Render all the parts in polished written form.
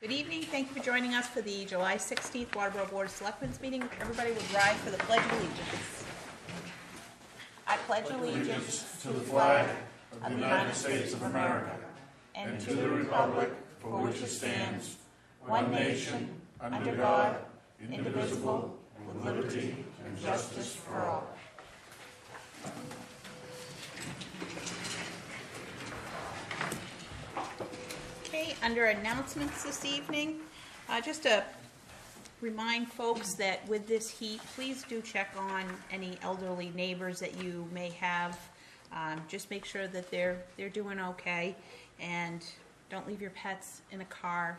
Good evening. Thank you for joining us for the July 16th Waterboro Board of Selectmen's meeting. Everybody would rise for the Pledge of Allegiance. I pledge allegiance to the flag of the United States of America and to the republic for which it stands, one nation, under God, indivisible, with liberty and justice for all. Okay, under announcements this evening, just to remind folks that with this heat, please do check on any elderly neighbors that you may have. Just make sure that they're doing okay, and don't leave your pets in a car.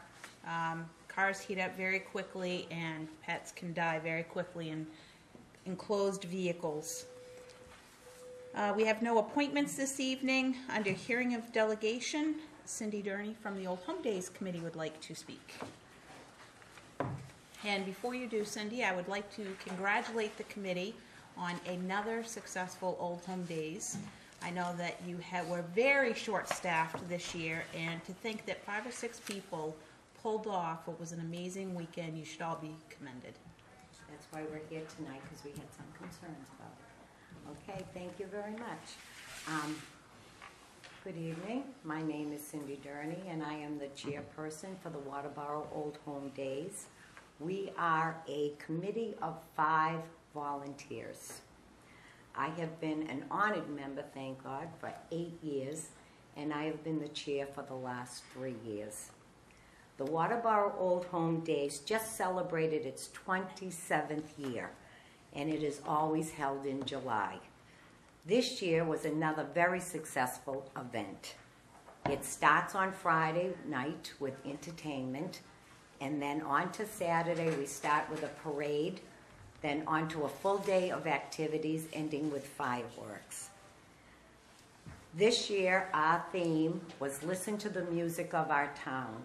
Cars heat up very quickly, and pets can die very quickly in enclosed vehicles. We have no appointments this evening. Under hearing of delegation, Cindy Durney from the Old Home Days Committee would like to speak. And before you do, Cindy, I would like to congratulate the committee on another successful Old Home Days. I know that you were very short-staffed this year, and to think that 5 or 6 people pulled off what was an amazing weekend, you should all be commended. That's why we're here tonight, because we had some concerns about it. Okay, thank you very much. Good evening. My name is Cindy Durney, and I am the chairperson for the Waterboro Old Home Days. We are a committee of 5 volunteers. I have been an honored member, thank God, for 8 years, and I have been the chair for the last 3 years. The Waterboro Old Home Days just celebrated its 27th year, and it is always held in July. This year was another very successful event. It starts on Friday night with entertainment, and then on to Saturday we start with a parade, then on to a full day of activities ending with fireworks. This year our theme was Listen to the Music of Our Town.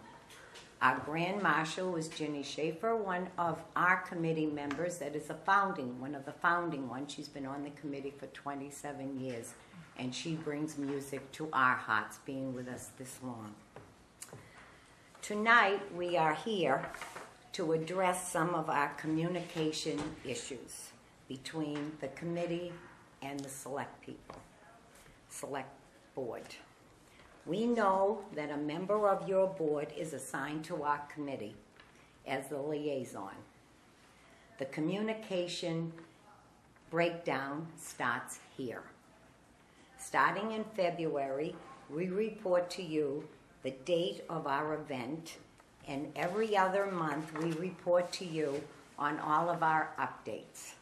Our Grand Marshal was Ginny Schaefer, one of our committee members that is one of the founding ones. She's been on the committee for 27 years, and she brings music to our hearts, being with us this long. Tonight, we are here to address some of our communication issues between the committee and the select board. We know that a member of your board is assigned to our committee as the liaison. The communication breakdown starts here. Starting in February, we report to you the date of our event, and every other month we report to you on all of our updates.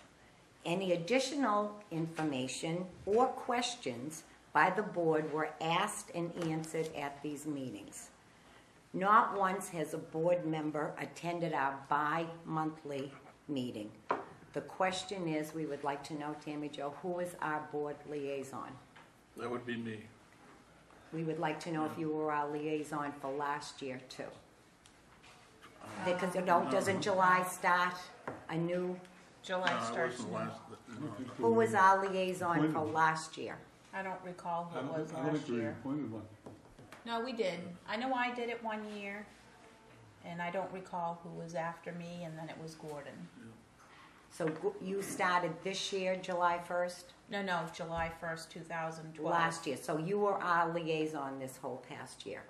Any additional information or questions by the board were asked and answered at these meetings. Not once has a board member attended our bi-monthly meeting. The question is, we would like to know, Tammy Jo, who is our board liaison? That would be me. We would like to know if you were our liaison for last year too. Because doesn't July start a new? July starts. Who was our liaison for last year? I don't recall who it was last year. No, we did. I know I did it one year, and I don't recall who was after me, and then it was Gordon. Yeah. So you started this year, July 1st? No, July 1st, 2012. Last year. So you were our liaison this whole past year?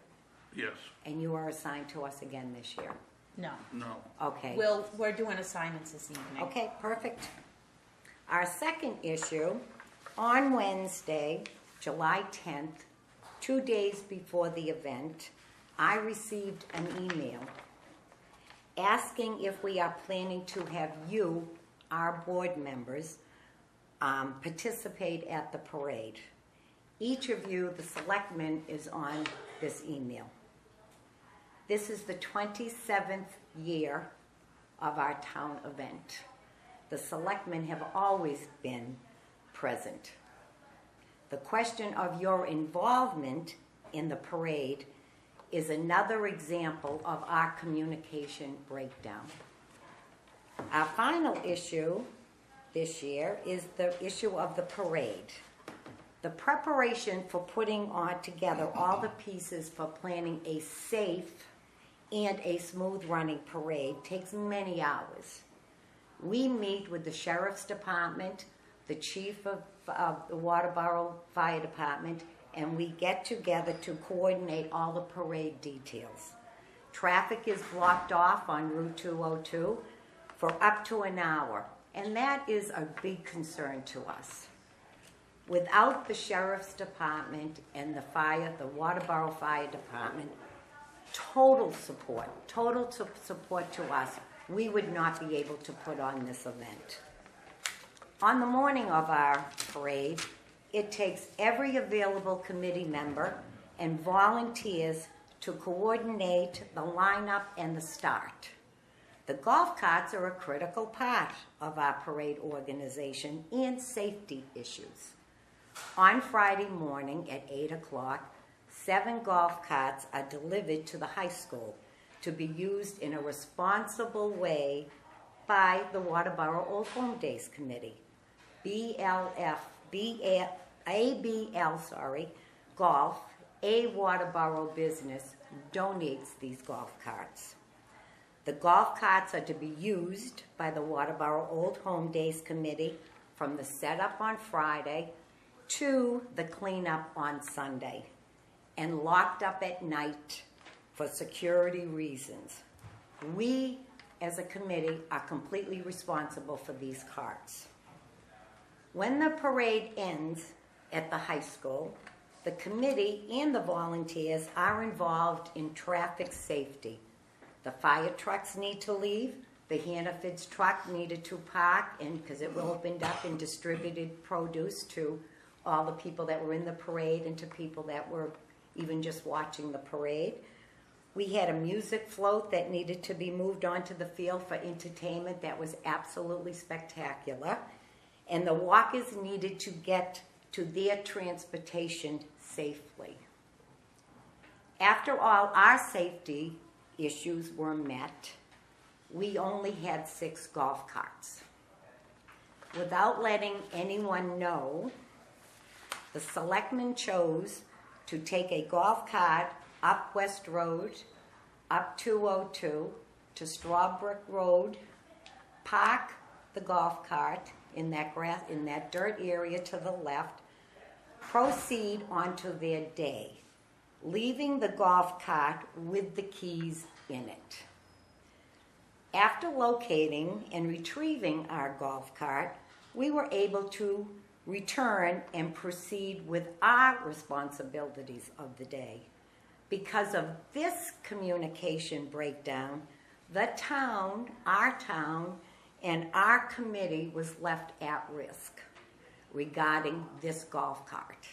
Yes. And you are assigned to us again this year? No. No. Okay. We're doing assignments this evening. Okay, perfect. Our second issue, on Wednesday, July 10th, 2 days before the event, I received an email asking if we are planning to have you, our board members, participate at the parade. Each of you, the selectmen, is on this email. This is the 27th year of our town event. The selectmen have always been present. The question of your involvement in the parade is another example of our communication breakdown. Our final issue this year is the issue of the parade. The preparation for putting together all the pieces for planning a safe and a smooth running parade takes many hours. We meet with the Sheriff's Department, the Chief of the Waterboro Fire Department, and we get together to coordinate all the parade details. Traffic is blocked off on Route 202 for up to an hour, and that is a big concern to us. Without the Sheriff's Department and the Waterboro Fire Department, total support to us, we would not be able to put on this event. On the morning of our parade, it takes every available committee member and volunteers to coordinate the lineup and the start. The golf carts are a critical part of our parade organization and safety issues. On Friday morning at 8 o'clock, 7 golf carts are delivered to the high school to be used in a responsible way by the Waterboro Old Home Days Committee. ABL, Golf, a Waterboro business, donates these golf carts. The golf carts are to be used by the Waterboro Old Home Days Committee from the setup on Friday to the cleanup on Sunday, and locked up at night for security reasons. We, as a committee, are completely responsible for these carts. When the parade ends at the high school, the committee and the volunteers are involved in traffic safety. The fire trucks need to leave. The Hannaford's truck needed to park, and because it opened up and distributed produce to all the people that were in the parade and to people that were even just watching the parade. We had a music float that needed to be moved onto the field for entertainment that was absolutely spectacular. And the walkers needed to get to their transportation safely. After all our safety issues were met, we only had 6 golf carts. Without letting anyone know, the Selectmen chose to take a golf cart up West Road, up 202 to Strawbrook Road, park the golf cart in that dirt area to the left, proceed onto their day, leaving the golf cart with the keys in it. After locating and retrieving our golf cart, we were able to return and proceed with our responsibilities of the day. Because of this communication breakdown, the town, our town, and our committee was left at risk regarding this golf cart.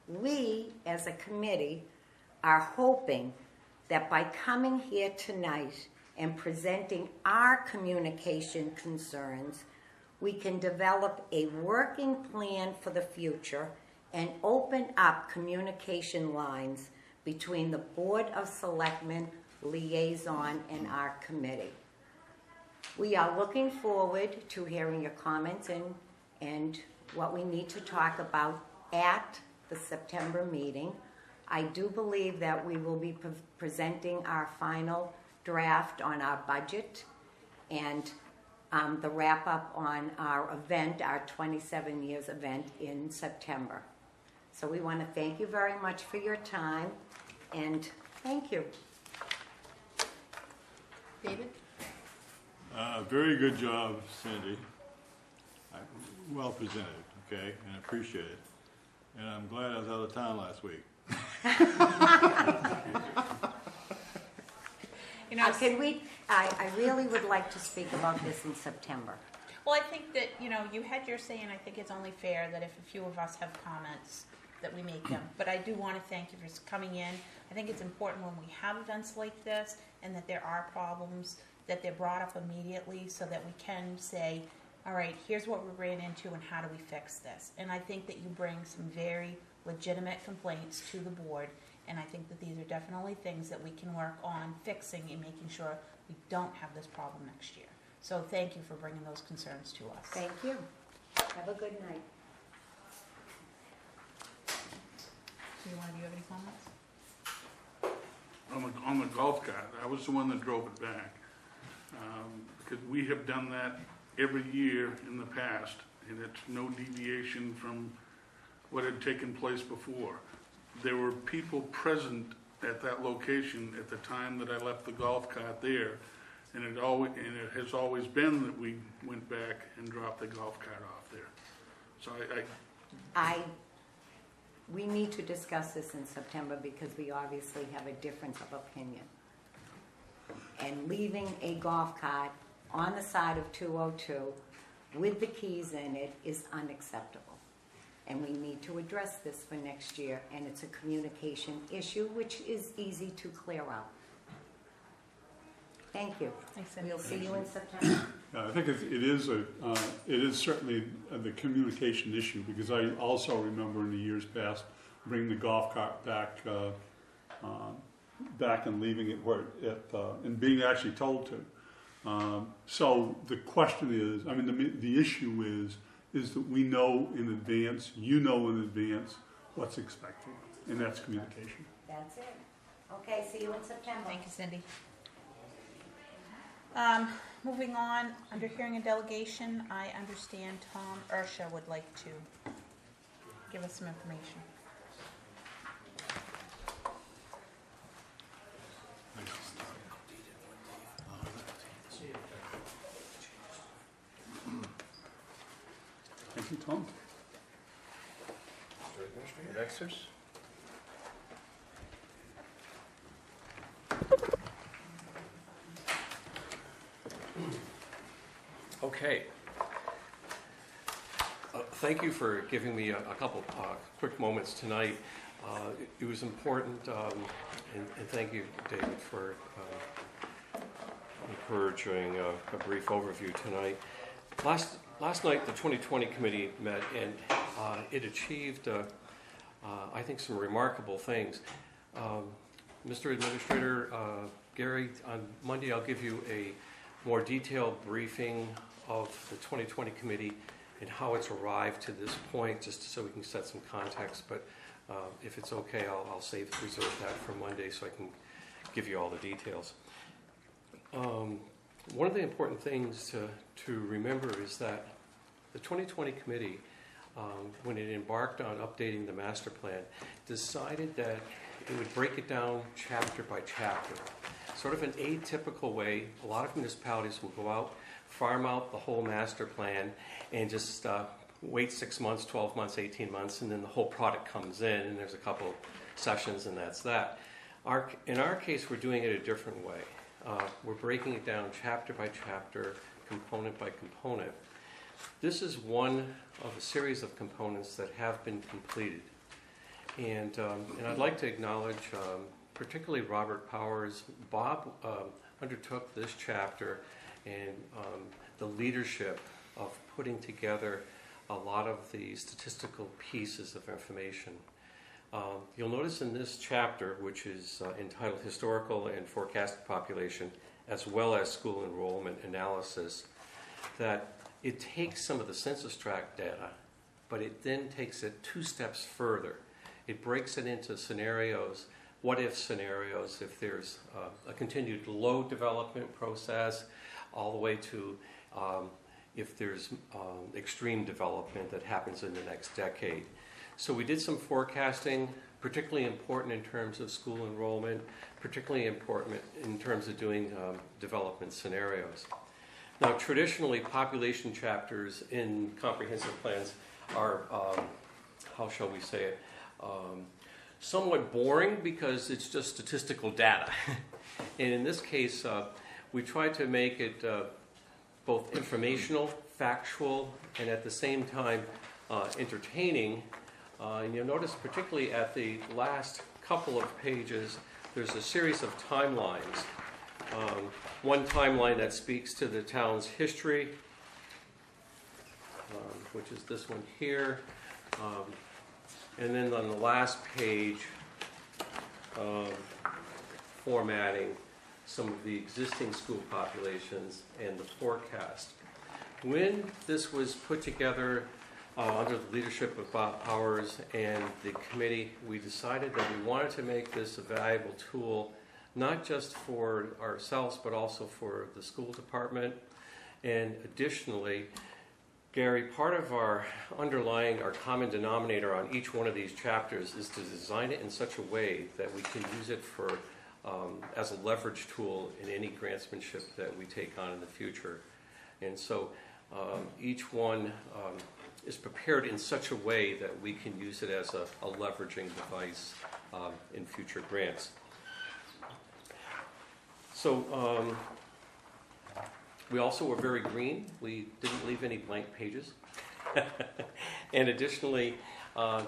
We, as a committee, are hoping that by coming here tonight and presenting our communication concerns, we can develop a working plan for the future and open up communication lines between the Board of Selectmen, Liaison, and our committee. We are looking forward to hearing your comments and what we need to talk about at the September meeting. I do believe that we will be presenting our final draft on our budget and the wrap-up on our event, our 27 years event in September. So we want to thank you very much for your time, and thank you. David? Very good job, Cindy. Well presented, okay, and I appreciate it. And I'm glad I was out of town last week. You know, I really would like to speak about this in September. well, I think that, you know, you had your say, and I think it's only fair that if a few of us have comments, that we make them. But I do want to thank you for coming in. I think it's important when we have events like this and that there are problems, that they're brought up immediately so that we can say, all right, here's what we ran into and how do we fix this? And I think that you bring some very legitimate complaints to the board, and I think that these are definitely things that we can work on fixing and making sure we don't have this problem next year. So thank you for bringing those concerns to us. Thank you. Have a good night. Do you have any comments? On the golf cart. I was the one that drove it back. Because we have done that every year in the past, and it's no deviation from what had taken place before. There were people present at that location at the time that I left the golf cart there, and it has always been that we went back and dropped the golf cart off there. So we need to discuss this in September because we obviously have a difference of opinion. And leaving a golf cart on the side of 202 with the keys in it is unacceptable. And we need to address this for next year, and it's a communication issue, which is easy to clear out. Thank you. Thanks, Cindy. We'll see you in September. I think it is certainly the communication issue, because I also remember in the years past bringing the golf cart back and leaving it where and being actually told to. So the question is, I mean, the issue is that we know in advance, you know in advance what's expected, and that's communication. That's it. Okay, see you in September. Thank you, Cindy. Moving on, under hearing and delegation, I understand Tom M.R.S.A would like to give us some information. Thank you, Tom. Exers? Okay. Thank you for giving me a couple quick moments tonight. It was important, and thank you, David, for encouraging a brief overview tonight. Last night, the 2020 committee met, and it achieved, I think, some remarkable things. Mr. Administrator, Gary, on Monday I'll give you a more detailed briefing of the 2020 committee and how it's arrived to this point, just so we can set some context. But if it's okay, I'll reserve that for Monday so I can give you all the details. One of the important things to remember is that the 2020 committee, when it embarked on updating the master plan, decided that it would break it down chapter by chapter. Sort of an atypical way. A lot of municipalities will go out, farm out the whole master plan, and just wait 6 months, 12 months, 18 months, and then the whole product comes in, and there's a couple sessions, and that's that. In our case, we're doing it a different way. We're breaking it down chapter by chapter, component by component. This is one of a series of components that have been completed. And I'd like to acknowledge particularly Robert Powers. Bob undertook this chapter and the leadership of putting together a lot of the statistical pieces of information. You'll notice in this chapter, which is entitled Historical and Forecasted Population, as well as School Enrollment Analysis, that it takes some of the census tract data, but it then takes it 2 steps further. It breaks it into scenarios, what-if scenarios, if there's a continued low development process, all the way to if there's extreme development that happens in the next decade. So we did some forecasting, particularly important in terms of school enrollment, particularly important in terms of doing development scenarios. Now, traditionally, population chapters in comprehensive plans are, how shall we say it, somewhat boring because it's just statistical data. And in this case, we tried to make it both informational, factual, and at the same time entertaining. And you'll notice particularly at the last couple of pages, there's a series of timelines. One timeline that speaks to the town's history, which is this one here. And then on the last page, formatting some of the existing school populations and the forecast. When this was put together under the leadership of Bob Powers and the committee, we decided that we wanted to make this a valuable tool not just for ourselves, but also for the school department. And additionally, Gary, part of our common denominator on each one of these chapters is to design it in such a way that we can use it for as a leverage tool in any grantsmanship that we take on in the future. And so each one is prepared in such a way that we can use it as a leveraging device in future grants. So we also were very green. We didn't leave any blank pages. And additionally,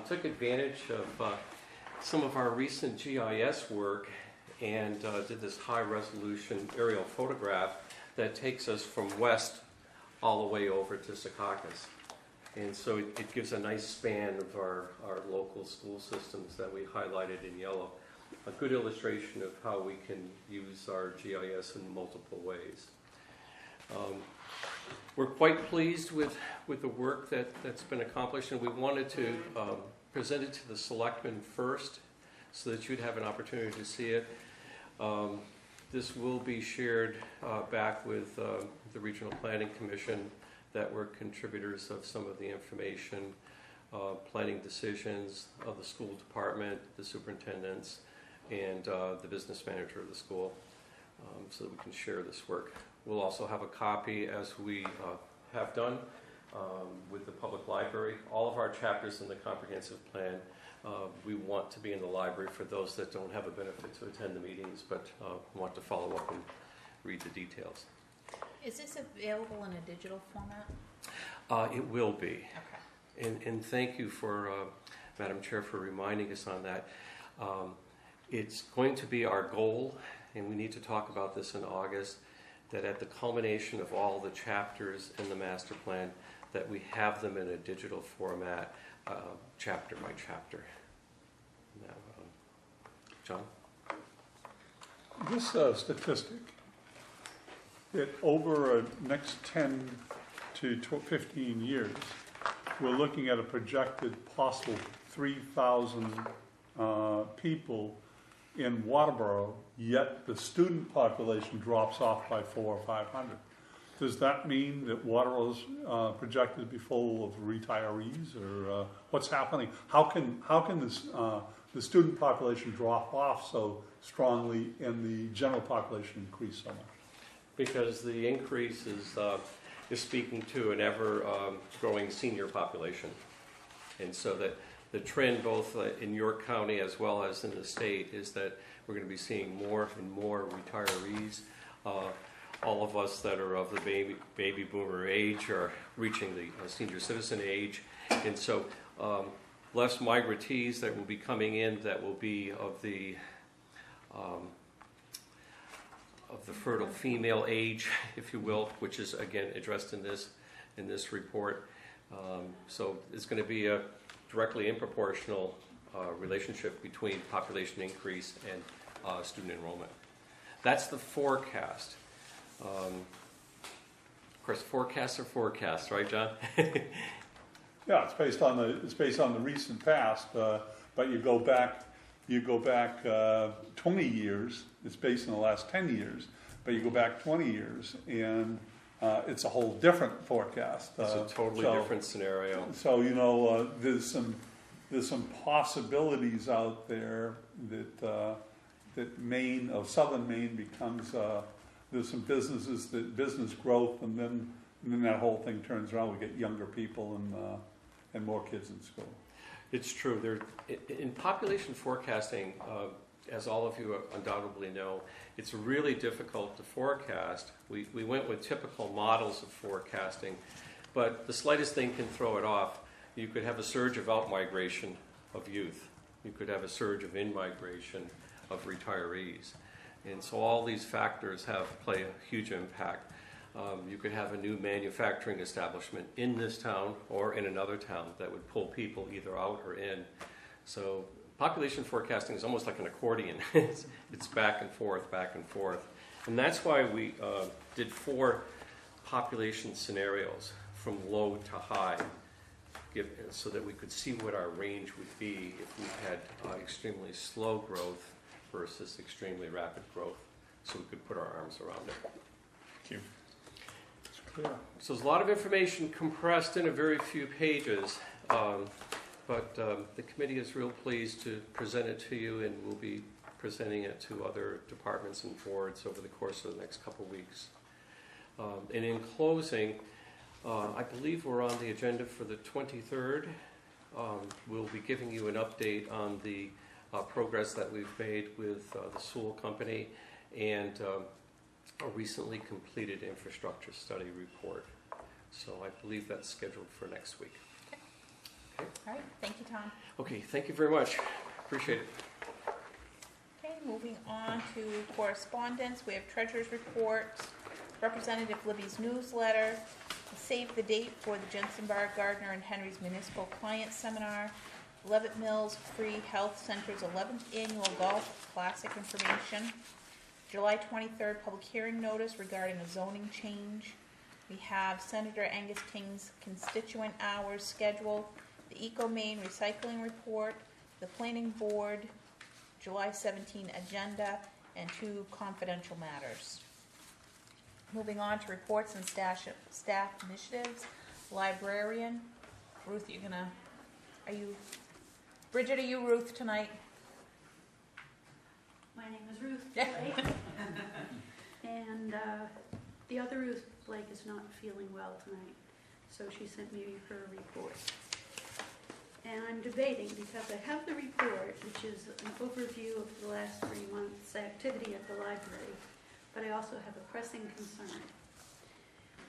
took advantage of some of our recent GIS work and did this high resolution aerial photograph that takes us from west all the way over to Secaucus. And so it gives a nice span of our local school systems that we highlighted in yellow. A good illustration of how we can use our GIS in multiple ways. We're quite pleased with the work that's been accomplished, and we wanted to present it to the Selectmen first so that you'd have an opportunity to see it. This will be shared back with the Regional Planning Commission that were contributors of some of the information, planning decisions of the school department, the superintendents, and the business manager of the school, so that we can share this work. We'll also have a copy, as we have done with the public library. All of our chapters in the comprehensive plan, we want to be in the library for those that don't have a benefit to attend the meetings, but want to follow up and read the details. Is this available in a digital format? It will be. Okay. And thank you for, Madam Chair, for reminding us on that. It's going to be our goal, and we need to talk about this in August, that at the culmination of all the chapters in the master plan, that we have them in a digital format, chapter by chapter. Now, John? This statistic, that over a next 10 to 15 years, we're looking at a projected possible 3,000 people in Waterboro, yet the student population drops off by 400 or 500. Does that mean that Waterboro's projected to be full of retirees, or what's happening? How can this, the student population drop off so strongly and the general population increase so much? Because the increase is speaking to an ever growing senior population. And so that the trend both in York County as well as in the state is that we're going to be seeing more and more retirees. All of us that are of the baby boomer age are reaching the senior citizen age. And so less migratees that will be coming in that will be of the fertile female age, if you will, which is again addressed in this report. So it's going to be a directly in proportional relationship between population increase and student enrollment. That's the forecast. Of course, forecasts are forecasts, right, John? Yeah, it's based on the recent past, but you go back 20 years. It's based on the last 10 years, but you go back 20 years, and it's a whole different forecast. It's a totally different scenario. So there's some possibilities out there that Maine, of southern Maine, becomes. There's some business growth, and then that whole thing turns around. We get younger people and more kids in school. It's true. In population forecasting, as all of you undoubtedly know, it's really difficult to forecast. We went with typical models of forecasting, but the slightest thing can throw it off. You could have a surge of out-migration of youth. You could have a surge of in-migration of retirees. And so all these factors play a huge impact. You could have a new manufacturing establishment in this town or in another town that would pull people either out or in. So population forecasting is almost like an accordion. It's back and forth, back and forth. And that's why we did 4 population scenarios from low to high, so that we could see what our range would be if we had extremely slow growth versus extremely rapid growth, so we could put our arms around it. Thank you. It's clear. So there's a lot of information compressed in a very few pages, but the committee is real pleased to present it to you, and we'll be presenting it to other departments and boards over the course of the next couple of weeks. And in closing, I believe we're on the agenda for the 23rd. We'll be giving you an update on the progress that we've made with the Sewell Company and a recently completed infrastructure study report. So I believe that's scheduled for next week. Okay. All right, thank you, Tom. Okay, thank you very much. Appreciate it. Okay, moving on to correspondence. We have treasurer's reports, Representative Libby's newsletter, save the date for the Jensen, Baird, Gardner, and Henry's Municipal Client Seminar, Leavitt Mills Free Health Center's 11th Annual Golf Classic information, July 23rd public hearing notice regarding a zoning change. We have Senator Angus King's constituent hours schedule, the EcoMaine recycling report, the planning board, July 17 agenda, and 2 confidential matters. Moving on to reports and staff initiatives. Librarian, Ruth, Bridget, are you Ruth tonight? My name is Ruth Blake, and the other Ruth Blake is not feeling well tonight, so she sent me her report. And I'm debating because I have the report, which is an overview of the last 3 months' activity at the library, but I also have a pressing concern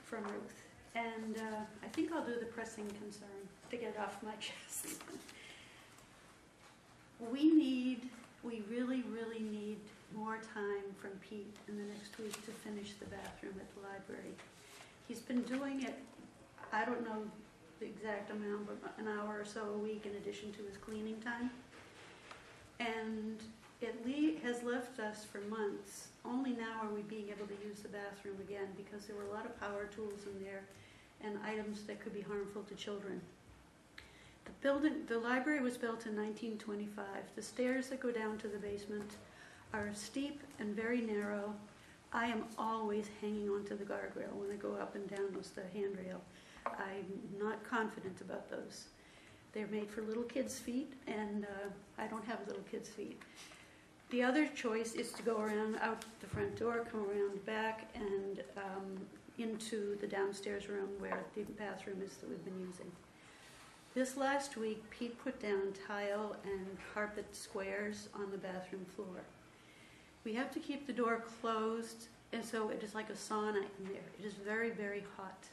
from Ruth. And I think I'll do the pressing concern to get it off my chest. We really, really need more time from Pete in the next week to finish the bathroom at the library. He's been doing it, I don't know the exact amount, but an hour or so a week in addition to his cleaning time. And it has left us for months. Only now are we being able to use the bathroom again because there were a lot of power tools in there and items that could be harmful to children. The library was built in 1925. The stairs that go down to the basement are steep and very narrow. I am always hanging onto the guardrail when I go up and down the handrail. I'm not confident about those. They're made for little kids' feet, and I don't have little kids' feet. The other choice is to go around out the front door, come around the back, and into the downstairs room where the bathroom is that we've been using. This last week, Pete put down tile and carpet squares on the bathroom floor. We have to keep the door closed, and so it is like a sauna in there. It is very, very hot.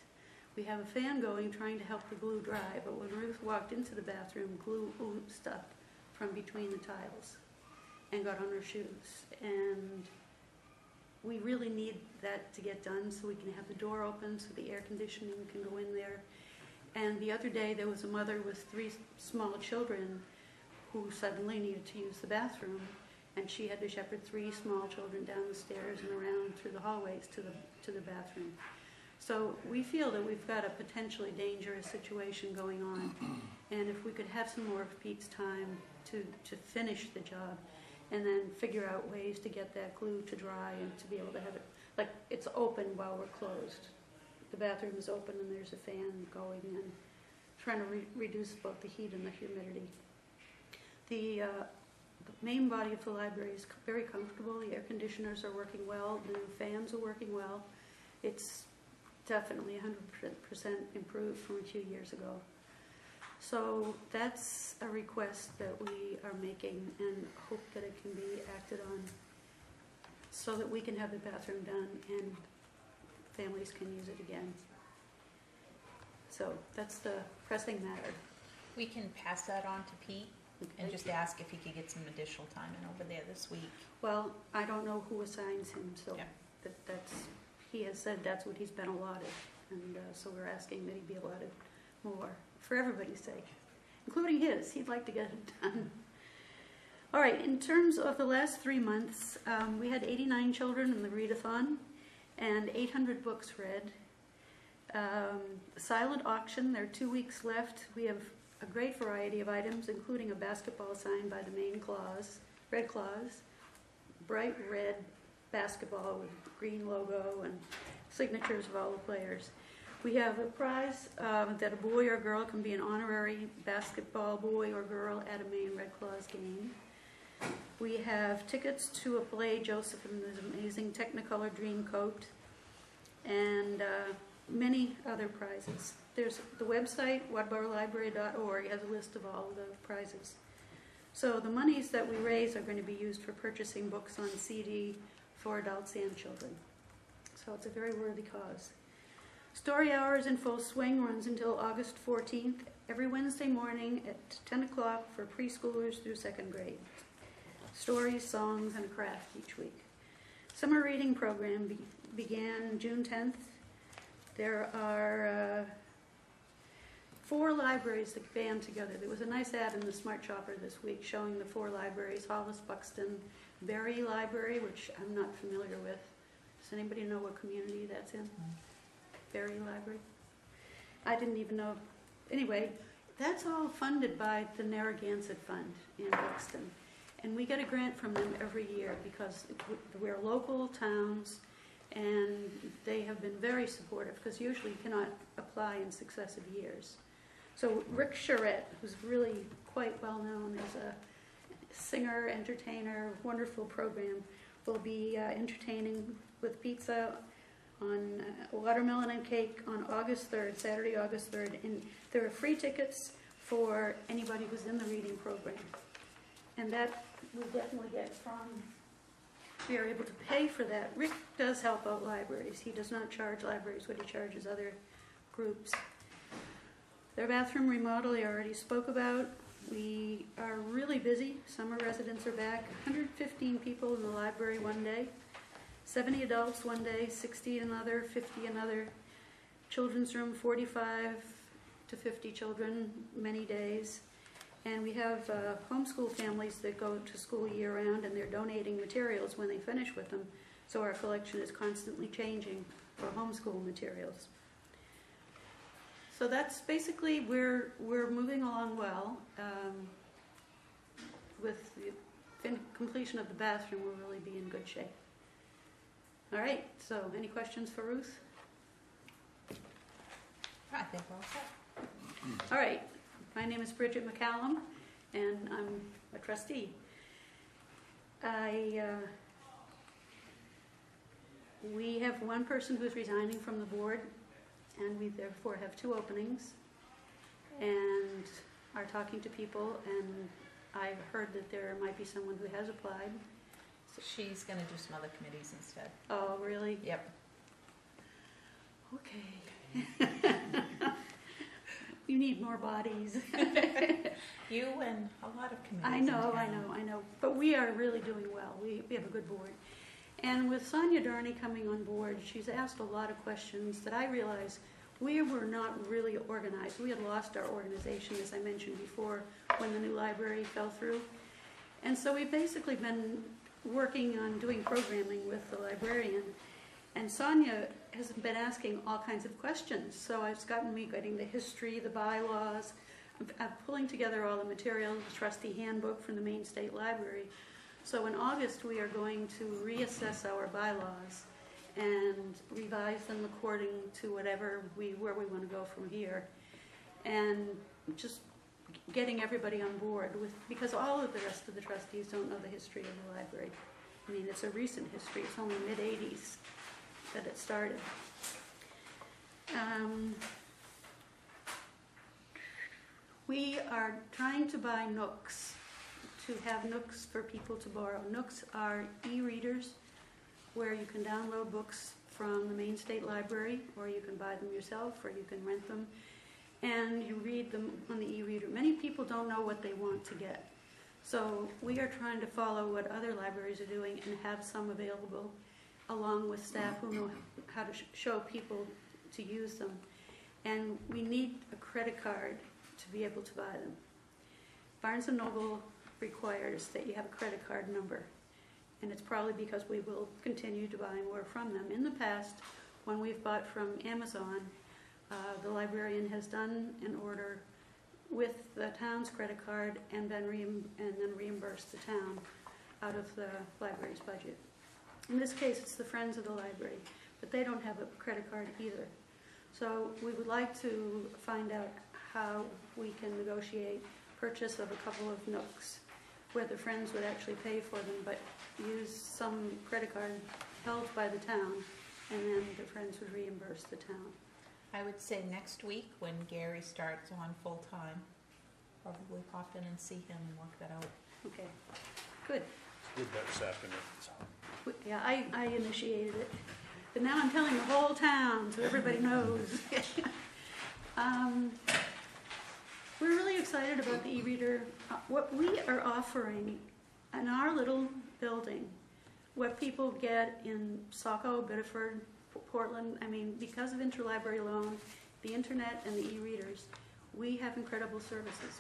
We have a fan going trying to help the glue dry, but when Ruth walked into the bathroom, glue oozed up from between the tiles and got on her shoes. And we really need that to get done so we can have the door open so the air conditioning can go in there. And the other day there was a mother with 3 small children who suddenly needed to use the bathroom, and she had to shepherd 3 small children down the stairs and around through the hallways to the bathroom. So we feel that we've got a potentially dangerous situation going on, and if we could have some more of Pete's time to finish the job and then figure out ways to get that glue to dry and to be able to have it, like it's open while we're closed. The bathroom is open and there's a fan going and trying to reduce both the heat and the humidity. The main body of the library is very comfortable. The air conditioners are working well. The new fans are working well. It's definitely 100% improved from a few years ago. So that's a request that we are making and hope that it can be acted on so that we can have the bathroom done and families can use it again. So that's the pressing matter. We can pass that on to Pete and just ask if he could get some additional time in over there this week. Well, I don't know who assigns him, so Yeah. he has said that's what he's been allotted, and so we're asking that he be allotted more for everybody's sake, including his. He'd like to get it done. All right, in terms of the last 3 months, we had 89 children in the readathon and 800 books read. Silent auction, there are 2 weeks left. We have a great variety of items, including a basketball signed by the Maine Claws, Red Claws, bright red basketball with green logo and signatures of all the players. We have a prize that a boy or girl can be an honorary basketball boy or girl at a Maine Red Claws game. We have tickets to a play, Joseph and his Amazing Technicolor Dreamcoat, and many other prizes. There's the website, waterboro.library.org, has a list of all of the prizes. So the monies that we raise are going to be used for purchasing books on CD for adults and children. So it's a very worthy cause. Story Hour is in full swing, runs until August 14th, every Wednesday morning at 10 o'clock for preschoolers through second grade. Stories, songs, and a craft each week. Summer reading program began June 10th. There are 4 libraries that band together. There was a nice ad in the Smart Shopper this week showing the 4 libraries, Hollis, Buxton, Berry Library, which I'm not familiar with. Does anybody know what community that's in? Berry Library? I didn't even know. Anyway, that's all funded by the Narragansett Fund in Buxton. And we get a grant from them every year because we're local towns and they have been very supportive because usually you cannot apply in successive years. So Rick Charette, who's really quite well known as a singer, entertainer, wonderful program, will be entertaining with pizza on watermelon and cake on August 3rd, Saturday, August 3rd. And there are free tickets for anybody who's in the reading program. And that we definitely get from, we are able to pay for that. Rick does help out libraries. He does not charge libraries what he charges other groups. Their bathroom remodel I already spoke about. We are really busy. Summer residents are back. 115 people in the library one day. 70 adults one day, 60 another, 50 another. Children's room, 45 to 50 children, many days. And we have homeschool families that go to school year-round, and they're donating materials when they finish with them. So our collection is constantly changing for homeschool materials. So that's basically, we're moving along well. With the completion of the bathroom, we'll really be in good shape. All right, so any questions for Ruth? I think we're all set. All right, my name is Bridget McCallum, and I'm a trustee. We have one person who's resigning from the board, and we therefore have 2 openings, and are talking to people, and I've heard that there might be someone who has applied. She's going to do some other committees instead. Oh, really? Yep. Okay. You need more bodies. You and a lot of committees. I know. But we are really doing well. We have a good board. And with Sonia Darney coming on board, she's asked a lot of questions that I realize we were not really organized. We had lost our organization, as I mentioned before, when the new library fell through. And so we've basically been working on doing programming with the librarian. And Sonia has been asking all kinds of questions. So it's gotten me getting the history, the bylaws. I'm pulling together all the material, the trustee handbook from the Maine State Library. So in August, we are going to reassess our bylaws and revise them according to where we want to go from here. And just getting everybody on board with, because all of the rest of the trustees don't know the history of the library. I mean, it's a recent history. It's only mid-'80s that it started. We are trying to buy Nooks, to have Nooks for people to borrow. Nooks are e-readers where you can download books from the Maine State Library, or you can buy them yourself, or you can rent them, and you read them on the e-reader. Many people don't know what they want to get. So we are trying to follow what other libraries are doing and have some available, along with staff who know how to show people to use them. And we need a credit card to be able to buy them. Barnes & Noble requires that you have a credit card number. And it's probably because we will continue to buy more from them. In the past, when we've bought from Amazon, the librarian has done an order with the town's credit card and then reimbursed the town out of the library's budget. In this case, it's the Friends of the Library, but they don't have a credit card either. So we would like to find out how we can negotiate purchase of a couple of nooks where the Friends would actually pay for them, but use some credit card held by the town, and then the Friends would reimburse the town. I would say next week when Gary starts on full-time, probably pop in and see him and work that out. Okay, good. Did that this afternoon. Yeah, I initiated it, but now I'm telling the whole town so everybody knows. We're really excited about the e-reader. What we are offering in our little building, what people get in Saco, Biddeford, Portland, I mean, because of interlibrary loan, the internet and the e-readers, we have incredible services.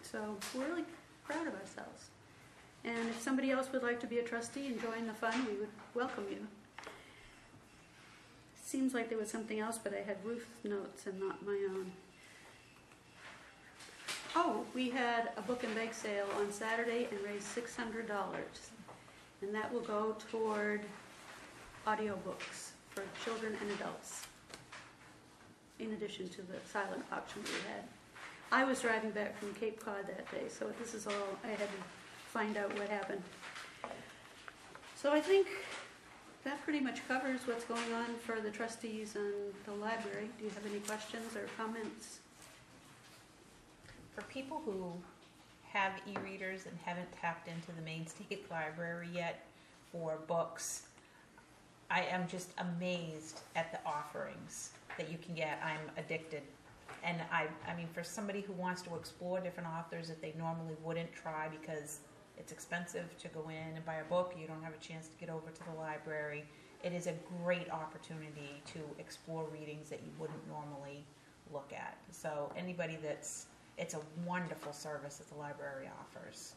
So we're really proud of ourselves. And if somebody else would like to be a trustee and join the fund, we would welcome you. Seems like there was something else, but I had Ruth's notes and not my own. Oh, we had a book and bake sale on Saturday and raised $600. And that will go toward audiobooks for children and adults, in addition to the silent auction we had. I was driving back from Cape Cod that day, so this is all, I had to find out what happened. So I think that pretty much covers what's going on for the trustees and the library. Do you have any questions or comments? For people who have e-readers and haven't tapped into the Maine State Library yet for books, I am just amazed at the offerings that you can get. I'm addicted. And I mean, for somebody who wants to explore different authors that they normally wouldn't try because it's expensive to go in and buy a book, you don't have a chance to get over to the library, it is a great opportunity to explore readings that you wouldn't normally look at. So anybody it's a wonderful service that the library offers.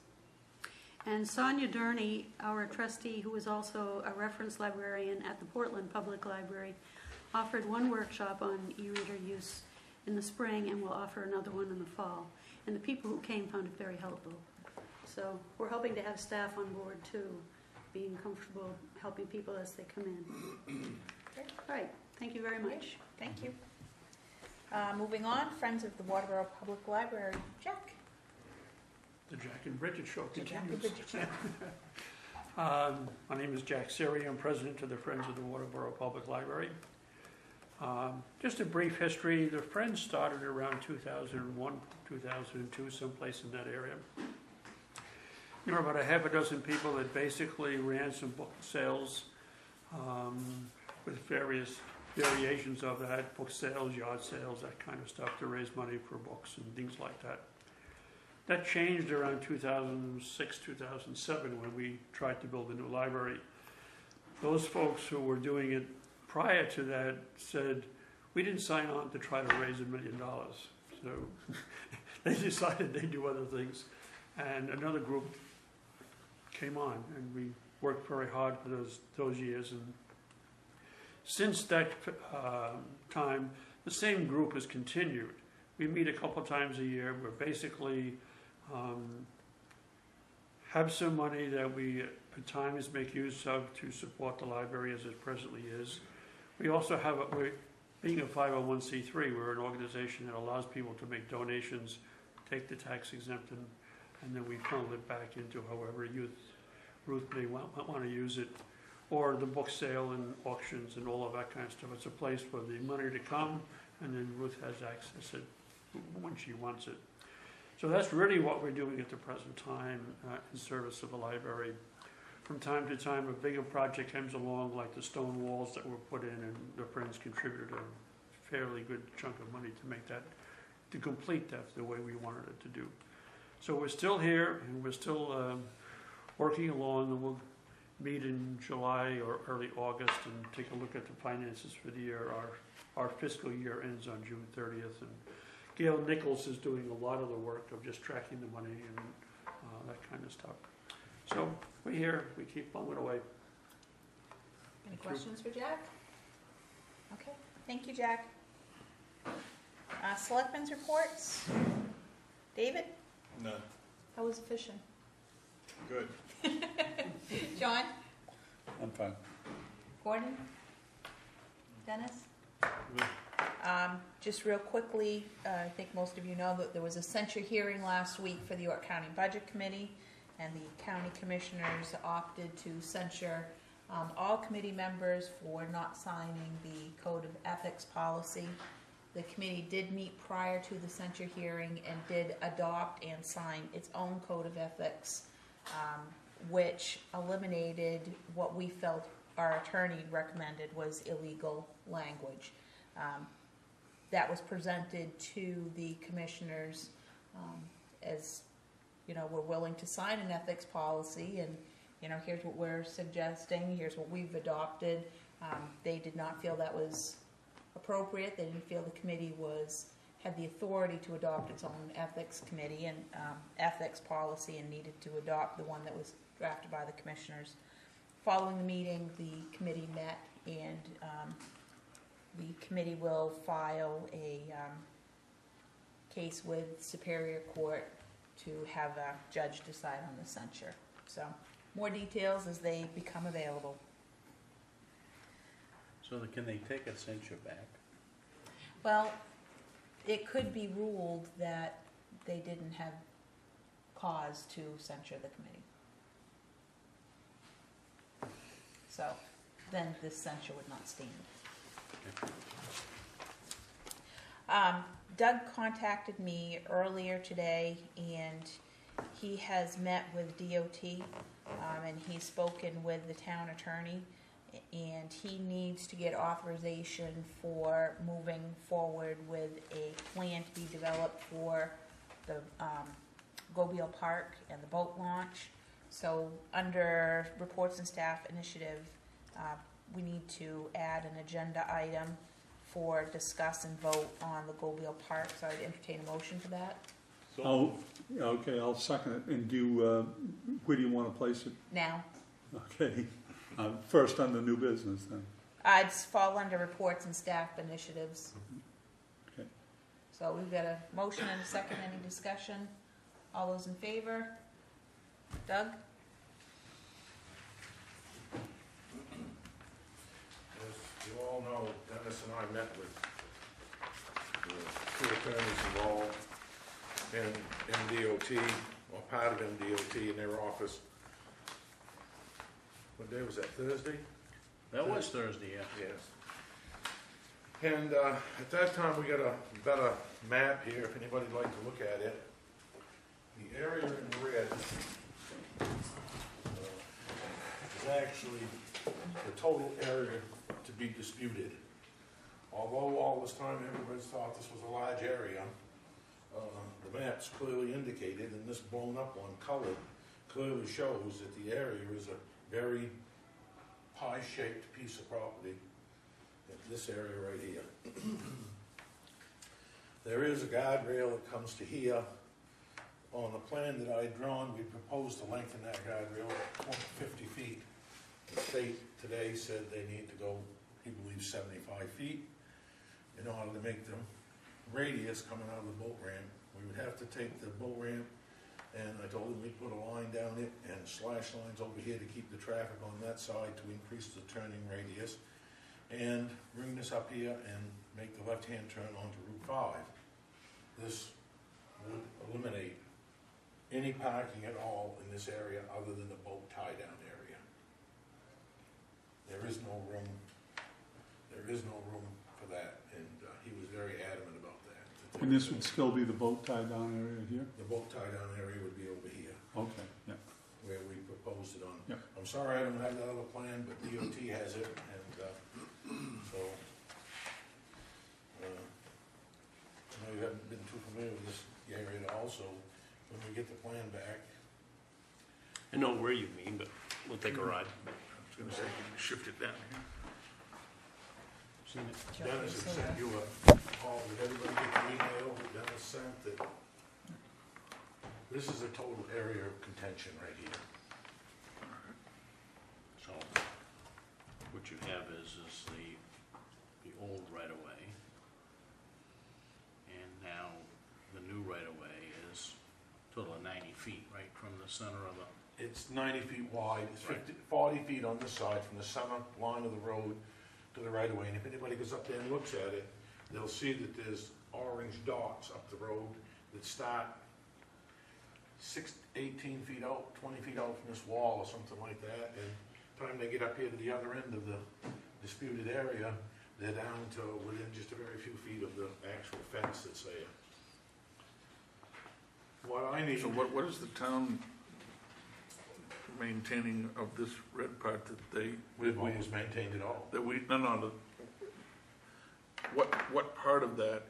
And Sonia Durney, our trustee, who is also a reference librarian at the Portland Public Library, offered one workshop on e-reader use in the spring and will offer another one in the fall. And the people who came found it very helpful. So we're hoping to have staff on board too, being comfortable helping people as they come in. All right, thank you very much. Thank you. Moving on, Friends of the Waterboro Public Library. Jack. The Jack and Bridget Show The Jack and continues. Bridget Show. My name is Jack Siri. I'm president of the Friends of the Waterboro Public Library. Just a brief history. The Friends started around 2001, 2002, someplace in that area. There were about a half a dozen people that basically ran some book sales with various variations of that, book sales, yard sales, that kind of stuff, to raise money for books and things like that. That changed around 2006, 2007 when we tried to build a new library. Those folks who were doing it prior to that said, we didn't sign on to try to raise $1 million. So they decided they'd do other things. And another group came on, and we worked very hard for those years. And since that time, the same group has continued. We meet a couple times a year. We're basically have some money that we at times make use of to support the library as it presently is. We also have, being a 501c3, we're an organization that allows people to make donations, take the tax exempt, and then we funnel it back into however Ruth may want to use it, or the book sale and auctions and all of that kind of stuff. It's a place for the money to come, and then Ruth has access it when she wants it. So that's really what we're doing at the present time in service of the library. From time to time, a bigger project comes along, like the stone walls that were put in, and the Friends contributed a fairly good chunk of money to make that, to complete that the way we wanted it to do. So we're still here, and we're still working along, and we'll meet in July or early August and take a look at the finances for the year. Our fiscal year ends on June 30th, and Gail Nichols is doing a lot of the work of just tracking the money and that kind of stuff. So we're here, we keep plumbing away. Any questions for Jack? Okay, thank you, Jack. Selectmen's reports. David, None. how was the fishing? Good. John? I'm fine. Gordon? Dennis? Just real quickly, I think most of you know that there was a censure hearing last week for the York County Budget Committee, and the county commissioners opted to censure all committee members for not signing the Code of Ethics policy. The committee did meet prior to the censure hearing and did adopt and sign its own Code of Ethics, which eliminated what we felt our attorney recommended was illegal language. That was presented to the commissioners as, you know, we're willing to sign an ethics policy, and, you know, here's what we're suggesting, here's what we've adopted. They did not feel that was appropriate. They didn't feel the committee had the authority to adopt its own ethics committee and ethics policy, and needed to adopt the one that was drafted by the commissioners. Following the meeting, the committee met, and the committee will file a case with Superior Court to have a judge decide on the censure. So, more details as they become available. So can they take a censure back? Well, it could be ruled that they didn't have cause to censure the committee. So, then this censure would not stand. Doug contacted me earlier today, and he has met with DOT, and he's spoken with the town attorney, and he needs to get authorization for moving forward with a plan to be developed for the Gobiel Park and the boat launch. So under reports and staff initiative, we need to add an agenda item for discuss and vote on the Gobiel Park. So I'd entertain a motion for that. Oh, okay, I'll second it. And where do you want to place it? Now, Okay. First on the new business then. I'd fall under reports and staff initiatives. Okay. So we've got a motion and a second. Any discussion? All those in favor? Doug? As you all know, Dennis and I met with the two attorneys involved in MDOT, or part of MDOT in their office. What day was that, Thursday? That was Thursday, yeah. Yes. And at that time, we got a better map here, if anybody'd like to look at it. The area in red is actually the total area to be disputed. Although all this time everybody's thought this was a large area, the map's clearly indicated, and this blown up one, colored, clearly shows that the area is a very pie-shaped piece of property, this area right here. There is a guardrail that comes to here. On the plan that I had drawn, we proposed to lengthen that guardrail 50 feet. The state today said they need to go, he believes, 75 feet in order to make the radius coming out of the boat ramp. We would have to take the boat ramp, and I told him we'd put a line down it and slash lines over here to keep the traffic on that side to increase the turning radius, and bring this up here and make the left-hand turn onto Route 5. This would eliminate any parking at all in this area other than the boat tie-down area. There is no room for that, and he was very adamant about that. And this would still be the boat tie down area here? The boat tie-down area would be over here, Okay, yeah. where we proposed it on. Yeah. I'm sorry I don't have that other plan, but DOT has it, and so, I know you haven't been too familiar with this area at all, so when we get the plan back, I know where you mean, but we'll take a ride. I was gonna say, shift it down here. Seen it. Dennis had sent you a call, did everybody get the email that Dennis sent that this is a total area of contention right here. So what you have is the old right-of-way, and now the new right-of-way is total of 90 feet, right from the center of the it's 90 feet wide, it's Right. 40 feet on this side, from the center line of the road to the right of way. And if anybody goes up there and looks at it, they'll see that there's orange dots up the road that start 18 feet out, 20 feet out from this wall or something like that. And time they get up here to the other end of the disputed area, they're down to within just a very few feet of the actual fence that's there. What I need. So what is the town maintaining of this red part that they, We've always maintained it all. that we, no, what part of that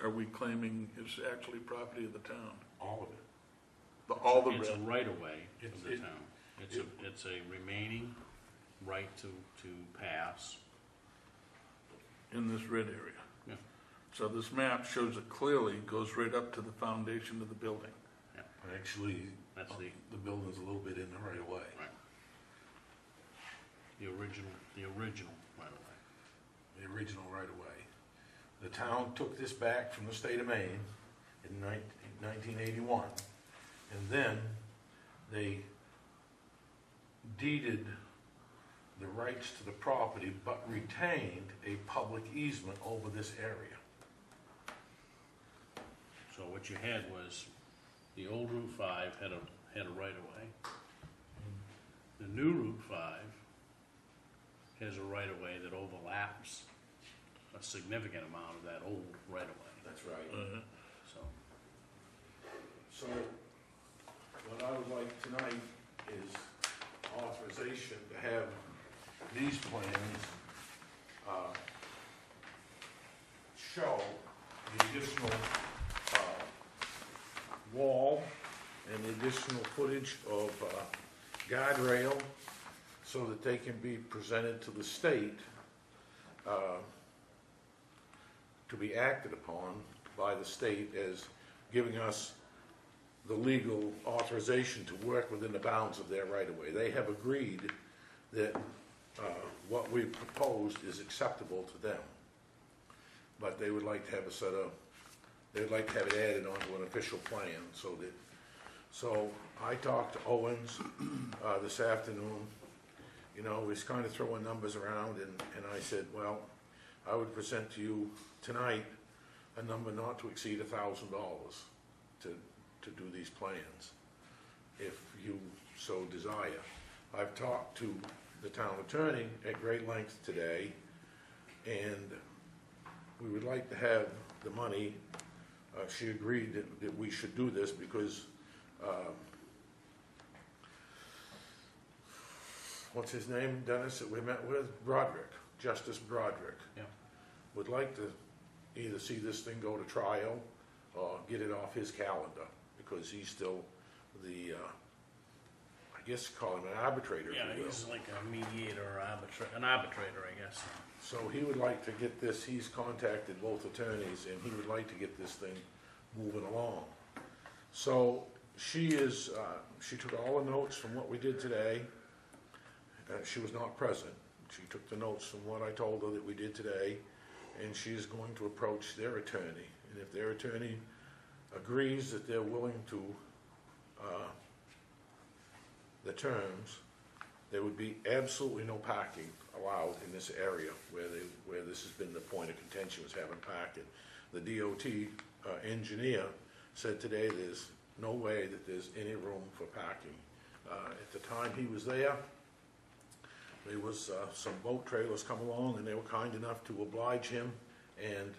are we claiming is actually property of the town? All of it. All the It's a red, right-of-way It's- of the it- town. It's a remaining right to pass. in this red area? Yeah. So this map shows it clearly goes right up to the foundation of the building. Actually, That's the building's a little bit in the right of way. original right-of-way. The original right of way. The town took this back from the state of Maine in 1981, and then they deeded the rights to the property, but retained a public easement over this area. So what you had was, the old Route 5 had a right-of-way. The new Route 5 has a right-of-way that overlaps a significant amount of that old right-of-way, That's right. so. So, what I would like tonight is authorization to have these plans show the additional wall and the additional footage of guardrail so that they can be presented to the state to be acted upon by the state as giving us the legal authorization to work within the bounds of their right-of-way. They have agreed that what we proposed is acceptable to them. But they would like to have they'd like to have it added onto an official plan so I talked to Owens this afternoon. You know, we was kind of throwing numbers around and I said, well, I would present to you tonight a number not to exceed $1,000 to do these plans, if you so desire. I've talked to the town attorney at great length today, and we would like to have the money. She agreed that we should do this because, what's his name, Dennis, that we met with? Broderick, Justice Broderick. Yeah. Would like to either see this thing go to trial or get it off his calendar, because he's still the, I guess call him an arbitrator, if Yeah, you will. he's like a mediator or an arbitrator, I guess. So he would like to get this, he's contacted both attorneys, and he would like to get this thing moving along. So she took all the notes from what we did today. She was not present. She took the notes from what I told her that we did today, and she is going to approach their attorney. And if their attorney agrees that they're willing to the terms, there would be absolutely no parking allowed in this area where this has been the point of contention, was having parking. The DOT engineer said today there's no way that there's any room for parking. At the time he was there was some boat trailers come along, and they were kind enough to oblige him and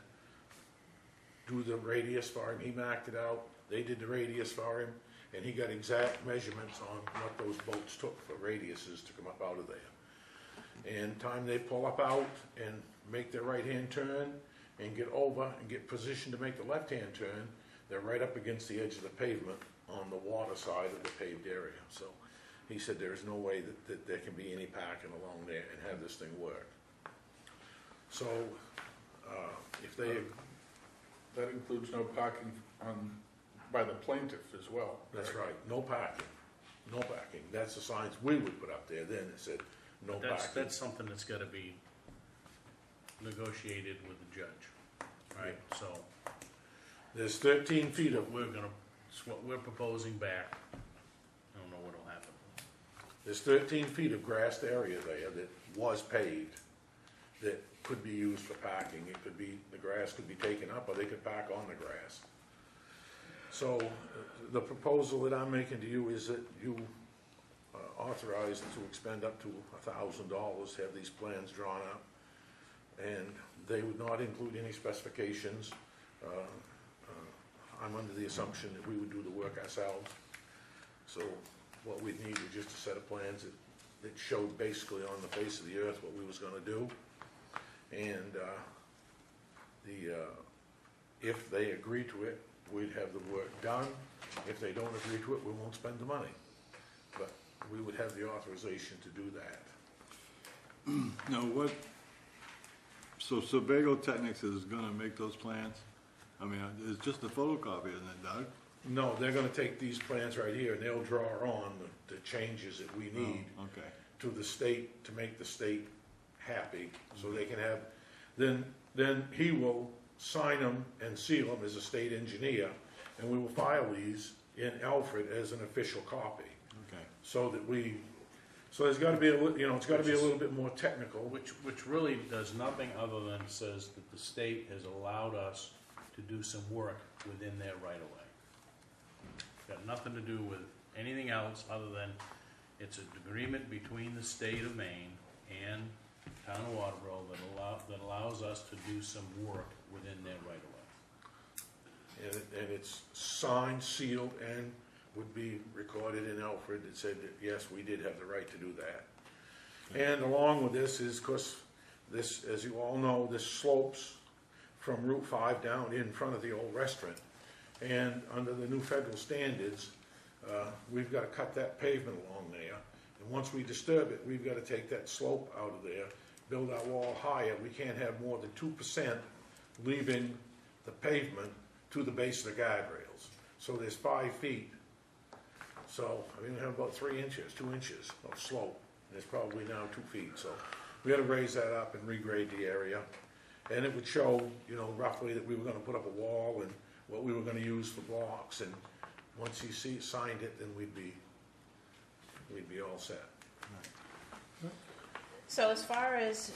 do the radius for him. He marked it out. They did the radius for him, and he got exact measurements on what those boats took for radiuses to come up out of there. And time they pull up out and make their right-hand turn and get over and get positioned to make the left-hand turn, they're right up against the edge of the pavement on the water side of the paved area. So he said there is no way that there can be any parking along there and have this thing work. So if they... That includes no parking by the plaintiff as well. That's right, no parking, no parking. That's the signs we would put up there then, it said no But parking. that's something that's gotta be negotiated with the judge, right? So, There's 13 feet of, it's what we're proposing back. I don't know what'll happen. There's 13 feet of grassed area there that was paved, that could be used for parking. It could be, the grass could be taken up, or they could park on the grass. So the proposal that I'm making to you is that you authorize to expend up to $1,000 to have these plans drawn up. And they would not include any specifications. I'm under the assumption that we would do the work ourselves. So what we'd need is just a set of plans that showed basically on the face of the earth what we was gonna do. And if they agree to it, we'd have the work done. If they don't agree to it, we won't spend the money. But we would have the authorization to do that. Now what, so Sebago Technics is gonna make those plans? I mean, it's just a photocopy, isn't it, Doug? No, they're gonna take these plans right here and they'll draw on the changes that we need Oh, okay. to the state, to make the state happy, so they can have, then he will sign them and seal them as a state engineer, and we will file these in Alfred as an official copy. Okay. So that so there's gotta be it's gotta be a little bit more technical. Which really does nothing other than says that the state has allowed us to do some work within their right of way. Got nothing to do with anything else other than it's an agreement between the state of Maine and town of Waterboro that allows us to do some work within their right of way. And it's signed, sealed, and would be recorded in Alfred that said that, yes, we did have the right to do that. And along with this is, because this, as you all know, this slopes from Route 5 down in front of the old restaurant. And under the new federal standards, we've got to cut that pavement along there. And once we disturb it, we've got to take that slope out of there, build our wall higher. We can't have more than 2% leaving the pavement to the base of the guardrails. So there's 5 feet. So I mean, we have about 3 inches, 2 inches of slope. And it's probably now 2 feet. So we got to raise that up and regrade the area. And it would show, roughly that we were going to put up a wall and what we were going to use for blocks. And once he signed it, then we'd be all set. So as far as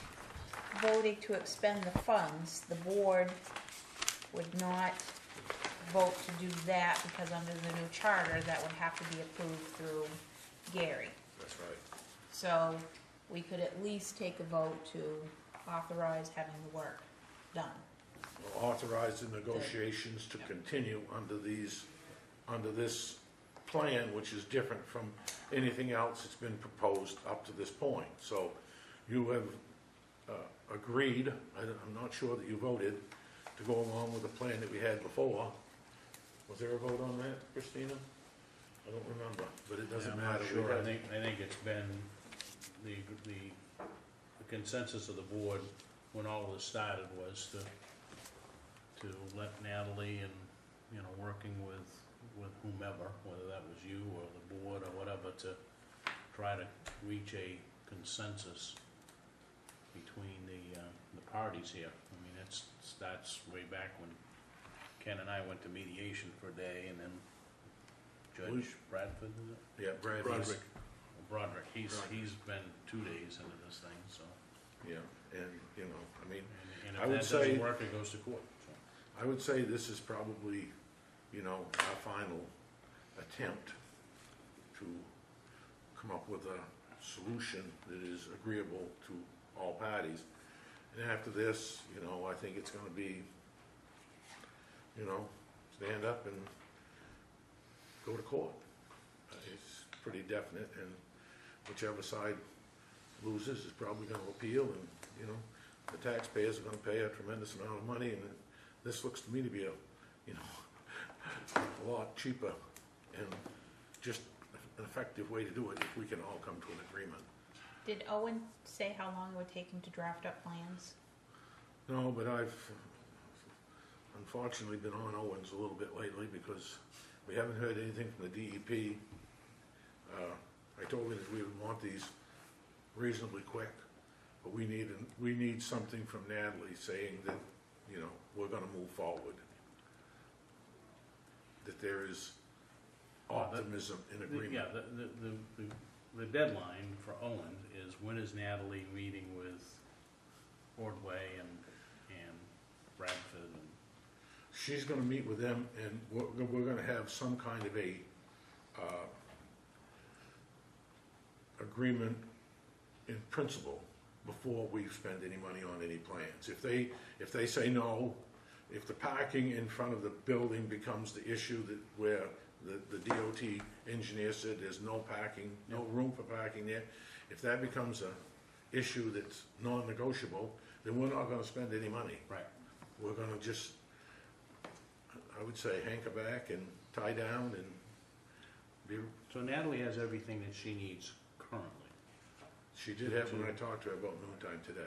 voting to expend the funds, the board would not vote to do that because under the new charter, that would have to be approved through Gary. That's right. So we could at least take a vote to authorize having the work done. We'll authorize the negotiations to continue under this plan, which is different from anything else that's been proposed up to this point. So you have agreed, I'm not sure that you voted, to go along with the plan that we had before. Was there a vote on that, Christina? I don't remember, but it doesn't I'm matter. not sure. I think it's been the consensus of the board when all of this started was to let Natalie and, working with whomever, whether that was you or the board or whatever, to try to reach a consensus between the parties here. I mean, it starts way back when Ken and I went to mediation for a day, and then Judge Bradford, is it? Yeah, Bradford. Broderick, he's been 2 days into this thing, so. Yeah, and, I mean, And I if would that say- doesn't work, it goes to court, so. I would say this is probably, our final attempt to come up with a solution that is agreeable to all parties. And after this, I think it's gonna be, stand up and go to court. It's pretty definite, and whichever side loses is probably gonna appeal, and, the taxpayers are gonna pay a tremendous amount of money, and this looks to me to be a lot cheaper and just an effective way to do it if we can all come to an agreement. Did Owen say how long it would take him to draft up plans? No, but I've unfortunately been on Owens a little bit lately because we haven't heard anything from the DEP. I told him that we would want these reasonably quick, but we need something from Natalie saying that, we're gonna move forward. That there is optimism in agreement. Yeah, the deadline for Owen is, when is Natalie meeting with Ordway and Bradford and? She's gonna meet with them, and we're gonna have some kind of a, agreement in principle before we spend any money on any plans. If they say no, if the parking in front of the building becomes the issue that where the DOT engineer said there's no parking, no room for parking there, if that becomes a issue that's non-negotiable, then we're not gonna spend any money. Right. We're gonna just, I would say, hanker back and tie down and be. So Natalie has everything that she needs currently. She did have, when I talked to her about noontime today,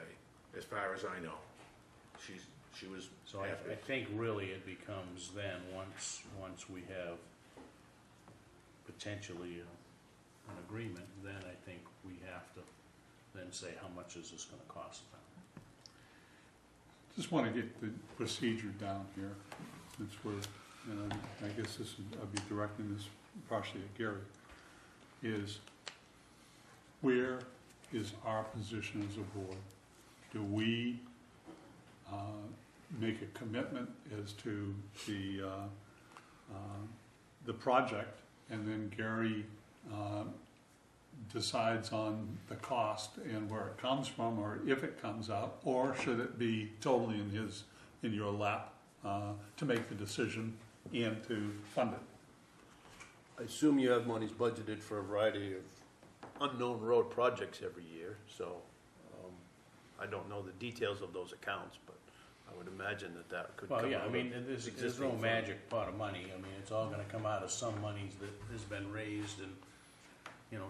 as far as I know. She was So I happy. think really it becomes then, once we have potentially an agreement, then I think we have to then say, how much is this gonna cost them? Just want to get the procedure down here, since we're, I guess I'll be directing this partially at Gary, is where is our position as a board? Do we make a commitment as to the project, and then Gary decides on the cost and where it comes from, or if it comes out, or should it be totally in your lap to make the decision and to fund it? I assume you have monies budgeted for a variety of unknown road projects every year, so I don't know the details of those accounts, but I would imagine that could come out. Well, yeah, I of mean, there's existing no funds. magic pot of money. I mean, it's all gonna come out of some monies that has been raised and,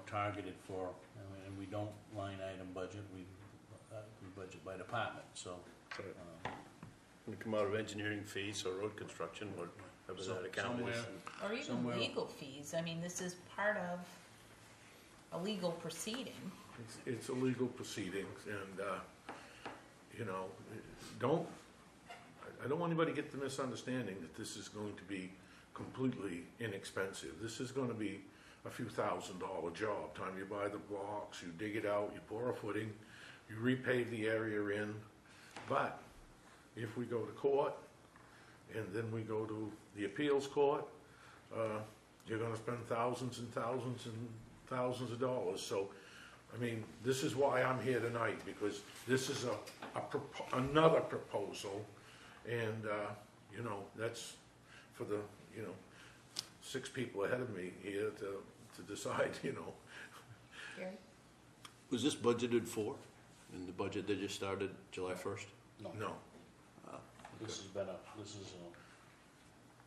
targeted for. And we don't line item budget, we budget by department, so. Would it come out of engineering fees or road construction, or whatever So that account is? Or even Somewhere- legal fees. I mean, this is part of a legal proceeding. It's a legal proceedings, and, I don't want anybody to get the misunderstanding that this is going to be completely inexpensive. This is gonna be a few $1,000s job. Time you buy the blocks, you dig it out, you pour a footing, you repave the area in. But if we go to court, and then we go to the appeals court, you're gonna spend thousands and thousands and thousands of dollars. So, I mean, this is why I'm here tonight, because this is another proposal, and, that's for the, 6 people ahead of me here to decide, Gary? Was this budgeted for, in the budget that just started July 1st? No. This is a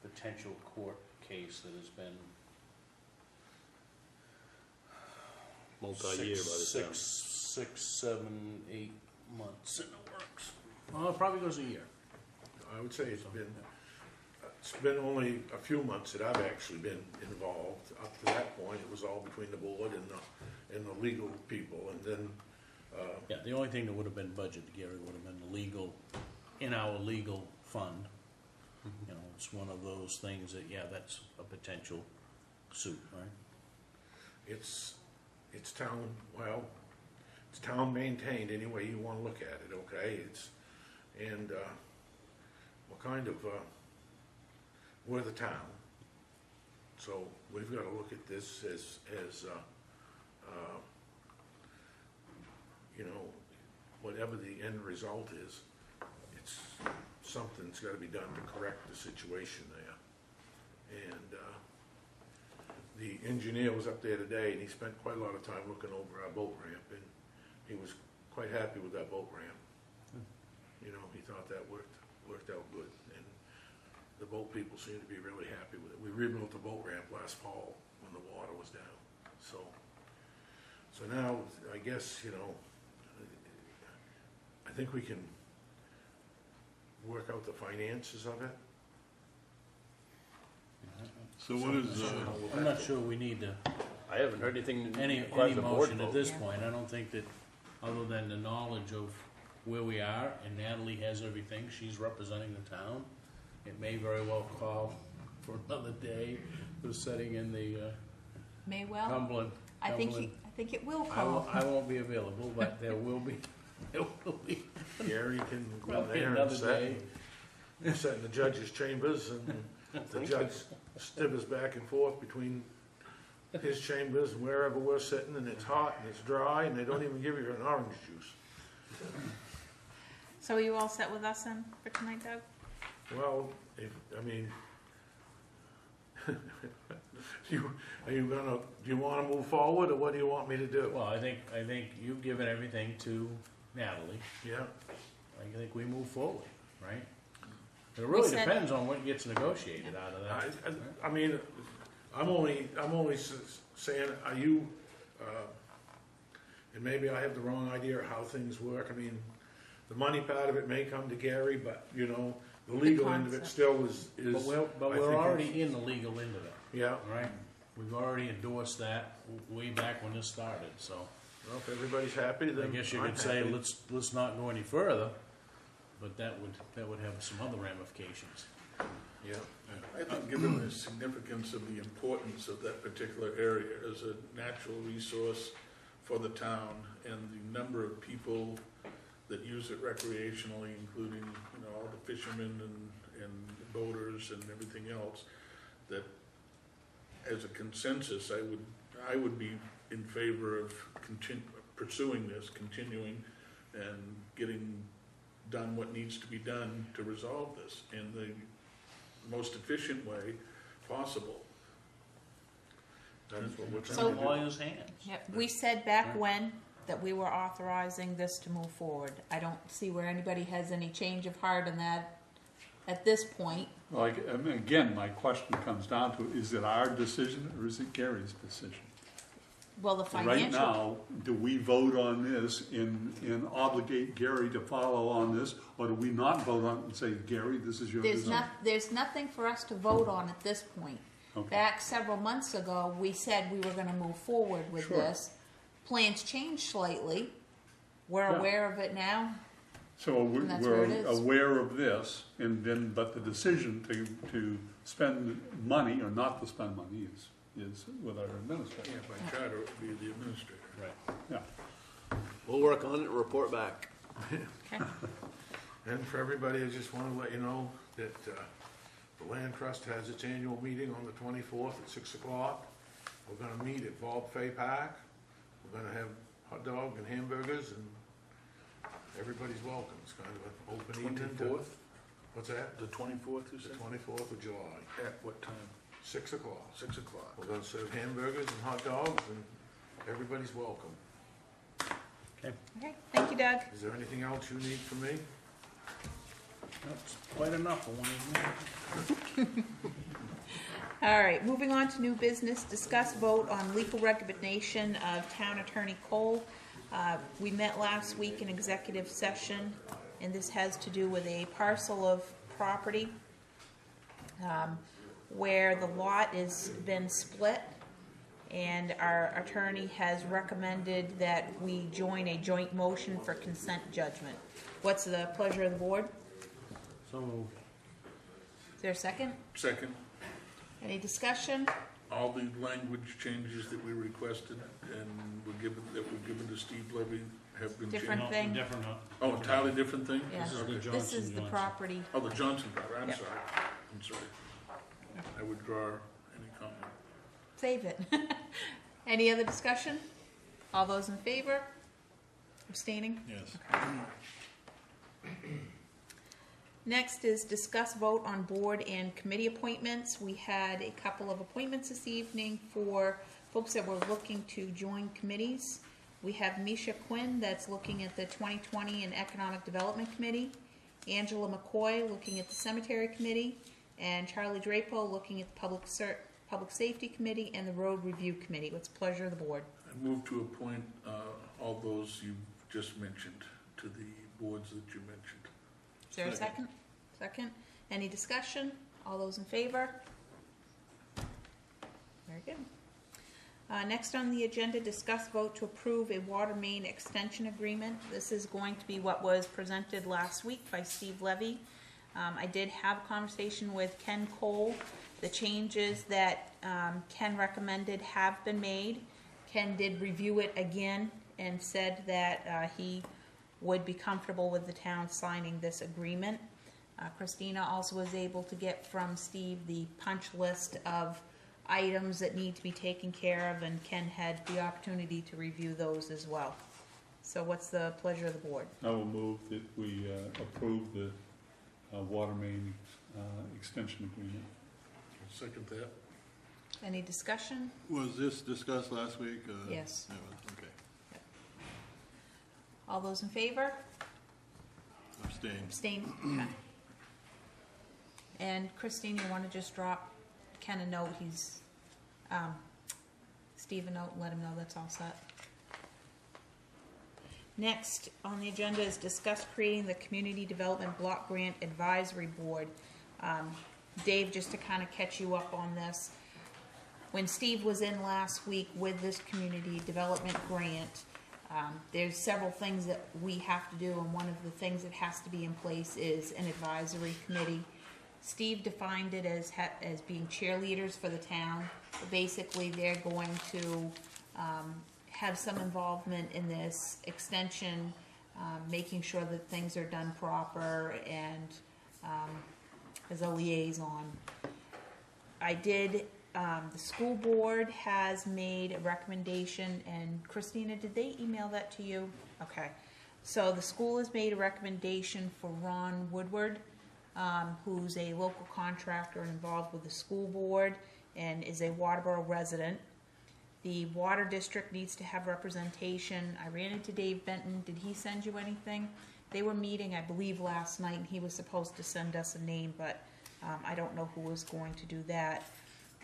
potential court case that has been Multi-year by the time. six, 7, 8 months in the works. Well, it probably goes a year. I would say it's been only a few months that I've actually been involved. Up to that point, it was all between the board and the legal people, and then, Yeah, the only thing that would have been budgeted, Gary, would have been the legal, in our legal fund. It's one of those things that, that's a potential suit, right? it's town maintained any way you wanna look at it, okay? We're the town, so we've gotta look at this as whatever the end result is, something's gotta be done to correct the situation there. And, the engineer was up there today, and he spent quite a lot of time looking over our boat ramp, and he was quite happy with that boat ramp. He thought that worked out good, and the boat people seem to be really happy with it. We rebuilt the boat ramp last fall when the water was down, so now, I guess, I think we can work out the finances of it. So what is, I'm not sure we need to, I haven't heard anything any requires a board motion at vote. this point. I don't think that, other than the knowledge of where we are, and Natalie has everything, she's representing the town. It may very well call for another day for setting in the May well. Cumberland. I think Cumberland think it will I won't, call. I won't be available, but there will be, Gary can go probably there and another sit, day. sit in the judge's chambers, and the judge stibbers back and forth between his chambers and wherever we're sitting, and it's hot and it's dry, and they don't even give you an orange juice. So are you all set with us then for tonight, Doug? Well, I mean, do you wanna move forward, or what do you want me to do? Well, I think you've given everything to Natalie. Yeah, I think we move forward, right? It really said- depends on what gets negotiated out of that. I mean, I'm only saying, are you, and maybe I have the wrong idea of how things work. I mean, the money part of it may come to Gary, but, you know, the legal end of it concept. still is. But I we're think already in the legal end of it, Yeah, right? We've already endorsed that way back when this started, so well, if everybody's happy, I then guess you I'm could say, happy. let's not go any further, but that would have some other ramifications. Yeah, I think given the significance of the importance of that particular area as a natural resource for the town and the number of people that use it recreationally, including, you know, all the fishermen and boaters and everything else, that as a consensus, I would be in favor of pursuing this, continuing, and getting done what needs to be done to resolve this in the most efficient way possible. That's what we're It's So- in trying the to do. lawyer's hands. Yep, we said back when that we were authorizing this to move forward. I don't see where anybody has any change of heart in that at this point. Well, I mean, again, my question comes down to, is it our decision or is it Gary's decision? Well, the Right financial, now, do we vote on this and obligate Gary to follow on this, or do we not vote on it and say, Gary, this is your decision? there's nothing for us to vote on at this point. Okay. Back several months ago, we said we were gonna move forward with Sure. this. Plans changed slightly. We're Yeah. aware of it now. So And that's where it we're is. aware of this, and then, but the decision to spend money or not to spend money is with our administrator. Yeah, by charter, it would be the administrator. Right. Yeah. We'll work on it and report back. Okay. And for everybody, I just wanna let you know that, the Land Trust has its annual meeting on the 24th at 6 o'clock. We're gonna meet at Bob Fay Park. We're gonna have hot dog and hamburgers, and everybody's welcome. It's kind of an open evening. 24th? What's that? The 24th, you The said? 24th of July, At what time? 6 o'clock. 6 o'clock. We're gonna serve hamburgers and hot dogs, and everybody's welcome. Okay, thank you, Doug. Is there anything else you need from me? That's quite enough for one evening. All right, moving on to new business, discuss vote on legal recommendation of Town Attorney Cole. We met last week in executive session, and this has to do with a parcel of property where the lot has been split, and our attorney has recommended that we join a joint motion for consent judgment. What's the pleasure of the board? So, Is there a second? Second, Any discussion? all the language changes that we requested and that were given to Steve Levy have been changed. Different thing. different, Oh, entirely different thing? Yeah. This is the Okay. This is the Johnson. property. Oh, the Johnson property, I'm Yep. sorry. I'm sorry. I withdraw any comment. Save it. Any other discussion? All those in favor? Abstaining? Yes. Next is discuss vote on board and committee appointments. We had a couple of appointments this evening for folks that were looking to join committees. We have Misha Quinn that's looking at the 2020 and Economic Development Committee, Angela McCoy looking at the Cemetery Committee, and Charlie Drapo looking at the Public Safety Committee and the Road Review Committee. What's the pleasure of the board? I move to appoint all those you just mentioned to the boards that you mentioned. Is there a second? Second. Any discussion? All those in favor? Very good. Next on the agenda, discuss vote to approve a water main extension agreement. This is going to be what was presented last week by Steve Levy. I did have a conversation with Ken Cole. The changes that Ken recommended have been made. Ken did review it again and said that he would be comfortable with the town signing this agreement. Christina also was able to get from Steve the punch list of items that need to be taken care of, and Ken had the opportunity to review those as well. So what's the pleasure of the board? I will move that we approve the water main extension agreement. Second that. Any discussion? Was this discussed last week? Yes. Yeah, it was, okay. All those in favor? Abstain. Abstain? Okay. And Christine, you want to just drop Ken a note, Steve a note, and let him know that's all set. Next on the agenda is discuss creating the Community Development Block Grant Advisory Board. Dave, just to kind of catch you up on this, when Steve was in last week with this community development grant, there's several things that we have to do, and one of the things that has to be in place is an advisory committee. Steve defined it as being cheerleaders for the town. Basically, they're going to have some involvement in this extension, making sure that things are done proper, and as a liaison. The school board has made a recommendation, and Christina, did they email that to you? Okay. So the school has made a recommendation for Ron Woodward, who's a local contractor involved with the school board and is a Waterboro resident. The water district needs to have representation. I ran into Dave Benton. Did he send you anything? They were meeting, I believe, last night, and he was supposed to send us a name, but I don't know who was going to do that.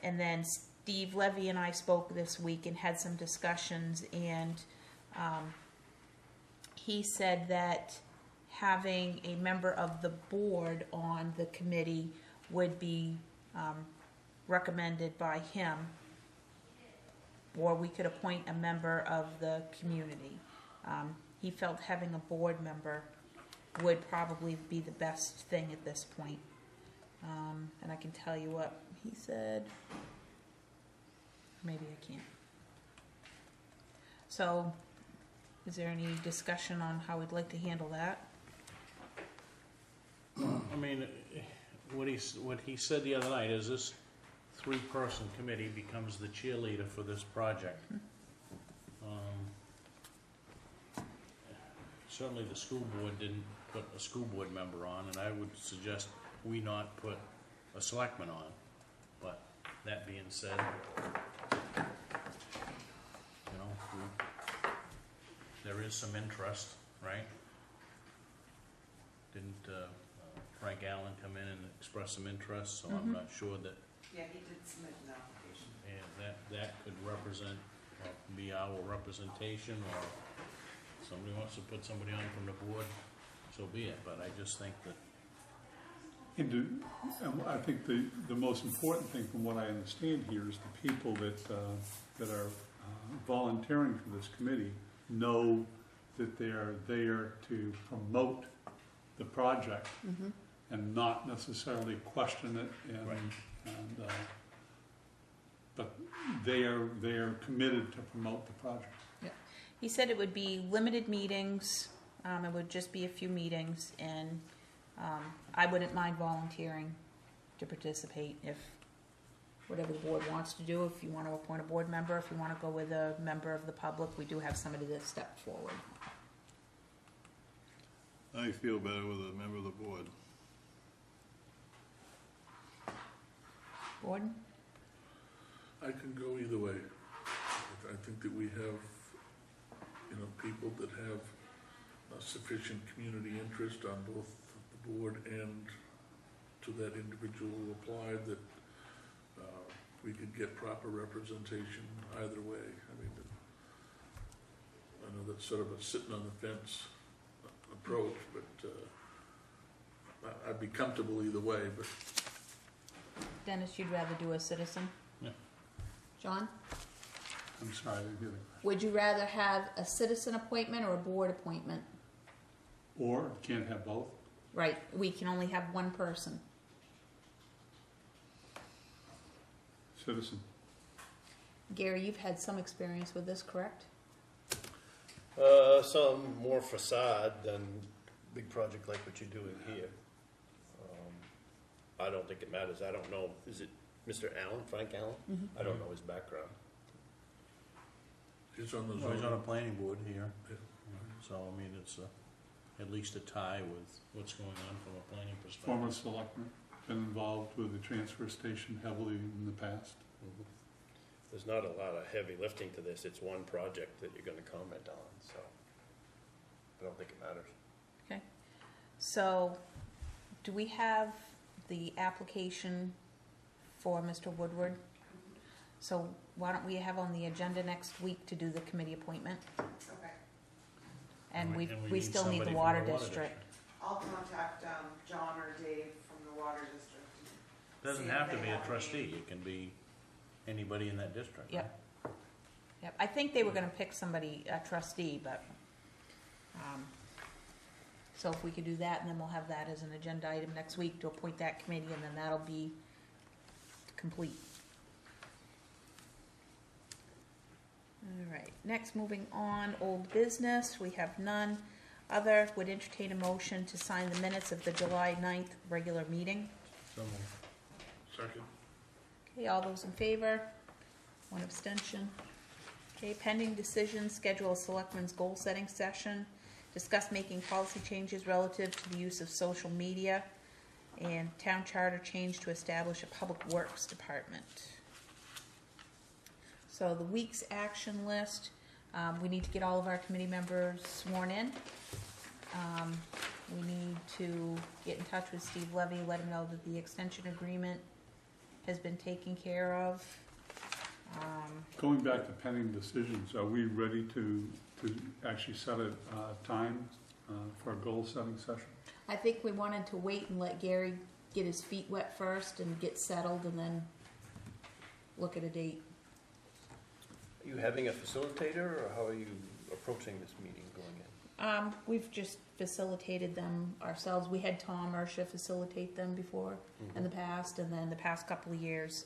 And then Steve Levy and I spoke this week and had some discussions, and he said that having a member of the board on the committee would be recommended by him, or we could appoint a member of the community. He felt having a board member would probably be the best thing at this point. And I can tell you what he said. Maybe I can't. So, is there any discussion on how we'd like to handle that? I mean, what he said the other night is this 3-person committee becomes the cheerleader for this project. Certainly the school board didn't put a school board member on, and I would suggest we not put a selectman on. But that being said, there is some interest, right? Didn't Frank Allen come in and express some interest? So I'm not sure that. Yeah, he did submit an application. And that could represent, be our representation, or somebody wants to put somebody on from the board, so be it. But I just think that. And I think the most important thing from what I understand here is the people that are volunteering for this committee know that they are there to promote the project and not necessarily question it, but they are committed to promote the project. Yeah. He said it would be limited meetings, it would just be a few meetings, and I wouldn't mind volunteering to participate if whatever the board wants to do. If you want to appoint a board member, if you want to go with a member of the public, we do have somebody that stepped forward. I feel better with a member of the board. Gordon? I can go either way. I think that we have, people that have sufficient community interest on both the board and to that individual who applied, that we could get proper representation either way. I mean, I know that's sort of a sitting on the fence approach, but I'd be comfortable either way. But Dennis, you'd rather do a citizen? Yeah. John? I'm sorry, I didn't hear that. Would you rather have a citizen appointment or a board appointment? Or can't have both? Right, we can only have one person. Citizen. Gary, you've had some experience with this, correct? Some more facade than big project like what you're doing here. I don't think it matters. I don't know, is it Mr. Allen, Frank Allen? Mhm. I don't know his background. It's on the So he's on a zoning. planning board here, so I mean, it's at least a tie with what's going on from a planning Former perspective. selectman, been involved with the transfer station heavily in the past. Mhm. There's not a lot of heavy lifting to this. It's one project that you're gonna comment on, so I don't think it matters. Okay. So, do we have the application for Mr. Woodward? So why don't we have on the agenda next week to do the committee appointment? Okay. And we need still need somebody the from water district. I'll contact John or Dave from the Water District. Doesn't See if have to they be a have trustee, it can be anybody in that district. Yep. Yep, I think they were gonna pick somebody, a trustee, but, so if we could do that, and then we'll have that as an agenda item next week to appoint that committee, and then that'll be complete. All right, next, moving on, old business, we have none. Other, would entertain a motion to sign the minutes of the July 9th regular meeting. So moved. Second. Okay, all those in favor? One abstention. Okay, pending decisions, schedule a selectmen's goal-setting session, discuss making policy changes relative to the use of social media, and town charter change to establish a public works department. So the week's action list, we need to get all of our committee members sworn in. We need to get in touch with Steve Levy, let him know that the extension agreement has been taken care of. Going back to pending decisions, are we ready to actually set a time for a goal-setting session? I think we wanted to wait and let Gary get his feet wet first and get settled, and then look at a date. Are you having a facilitator, or how are you approaching this meeting going in? We've just facilitated them ourselves. We had Tom M.R.S.A facilitate them before in the past, and then the past couple of years,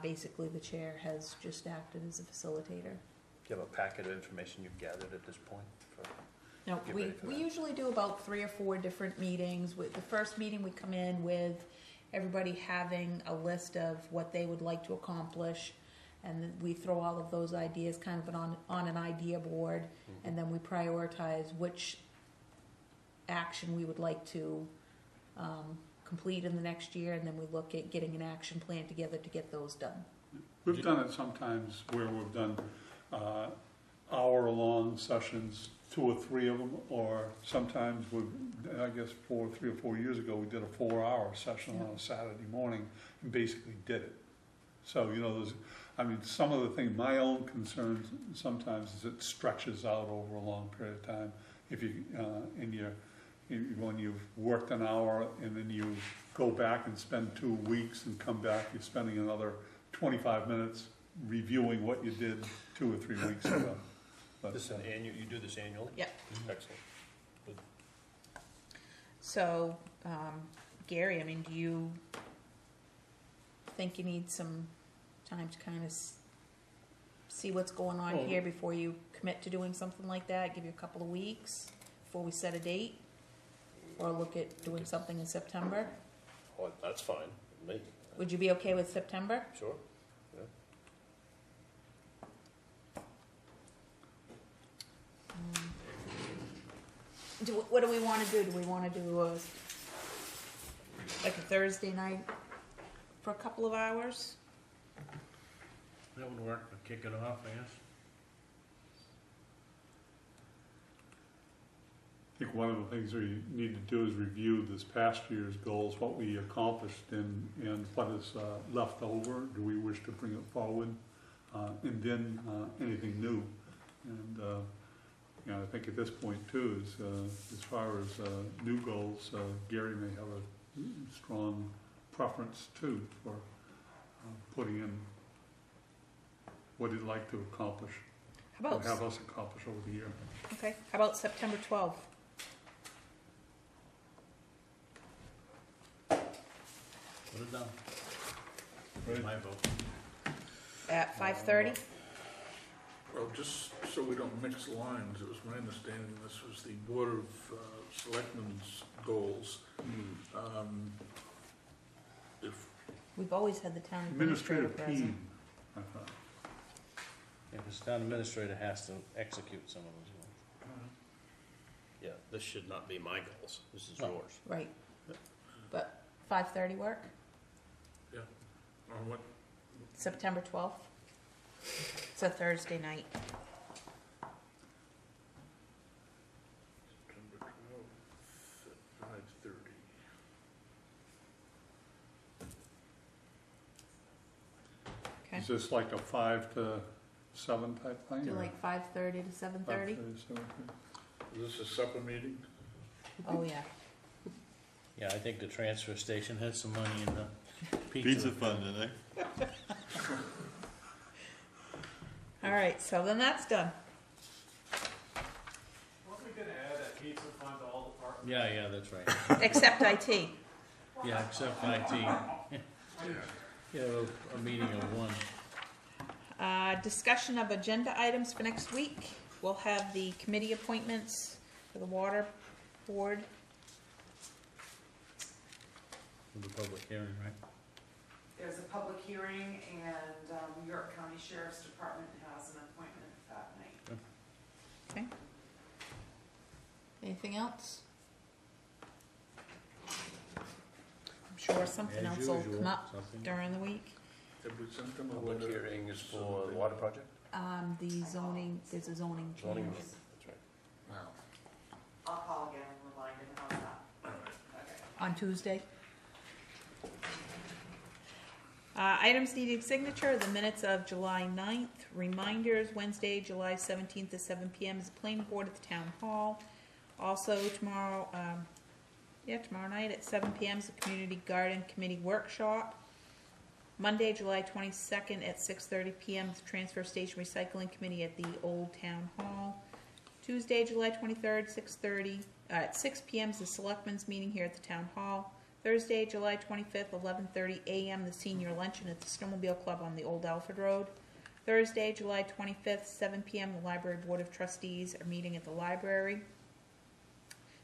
basically the chair has just acted as a facilitator. Do you have a packet of information you've gathered at this point? No, Get we ready for that. usually do about 3 or 4 different meetings. With the first meeting, we come in with everybody having a list of what they would like to accomplish, and then we throw all of those ideas kind of on an idea board, and then we prioritize which action we would like to complete in the next year, and then we look at getting an action plan together to get those done. We've done it sometimes where we've done hour-long sessions, 2 or 3 of them, or sometimes I guess 3 or 4 years ago, we did a 4-hour session on a Saturday morning and basically did it. So, some of the things, my own concerns sometimes is it stretches out over a long period of time. If you, when you've worked an hour and then you go back and spend 2 weeks and come back, you're spending another 25 minutes reviewing what you did 2 or 3 weeks ago. But, This is an annual, you do this annually? Yep. Excellent. So, Gary, do you think you need some time to kind of see what's going on here before you commit to doing something like that? Give you a couple of weeks before we set a date? Or look at doing something in September? Oh, that's fine, with me. Would you be okay with September? Sure. What do we want to do? Do we want to do like a Thursday night for a couple of hours? That would work, to kick it off, I guess. I think one of the things we need to do is review this past year's goals, what we accomplished and what is left over. Do we wish to bring it forward? And then anything new. And I think at this point too, as far as new goals, Gary may have a strong preference too for putting in what he'd like to accomplish, How about, have us accomplish over the year. okay, how about September 12th? Put it down. Right. My vote. At 5:30? Well, just so we don't mix lines, it was my understanding this was the Board of Selectmen's goals. If We've always had the town Administrative administrator present. team, I thought. Yeah, because town administrator has to execute some of those ones. Yeah, this should not be my goals, this is No. yours. Right. But 5:30 work, on what, September 12th. It's a Thursday night. September 12th at 5:30. Okay. Is this like a 5 to 7 type thing? Do or like 5:30 to 7:30? 5:30 to 7:30? Is this a supper meeting? Oh, yeah. Yeah, I think the transfer station has some money in the Pizza fund, didn't they? All right, so then that's done. Weren't we gonna add a pizza fund to all departments? Yeah, that's right. Except IT. Yeah, except IT. Yeah, a meeting of one. Discussion of agenda items for next week. We'll have the committee appointments for the water board. For the public hearing, right? There's a public hearing, and York County Sheriff's Department has an appointment that night. Okay. Anything else? I'm sure something As else will usual, come up something. during the week. Have we sent them a Public letter? hearing is for the water project? The zoning, there's a zoning Zoning, change. that's right. Wow. I'll call again and remind him, how's that? All right. Okay. On Tuesday. Items needing signature, the minutes of July 9th. Reminders, Wednesday, July 17th at 7 p.m. is the planning board at the town hall. Also tomorrow, tomorrow night at 7 p.m. is the community garden committee workshop. Monday, July 22nd at 6:30 p.m. is the transfer station recycling committee at the old town hall. Tuesday, July 23rd, 6 p.m. is the selectmen's meeting here at the town hall. Thursday, July 25th, 11:30 a.m. the senior luncheon at the Snowmobile Club on the Old Alfred Road. Thursday, July 25th, 7 p.m. the Library Board of Trustees are meeting at the library.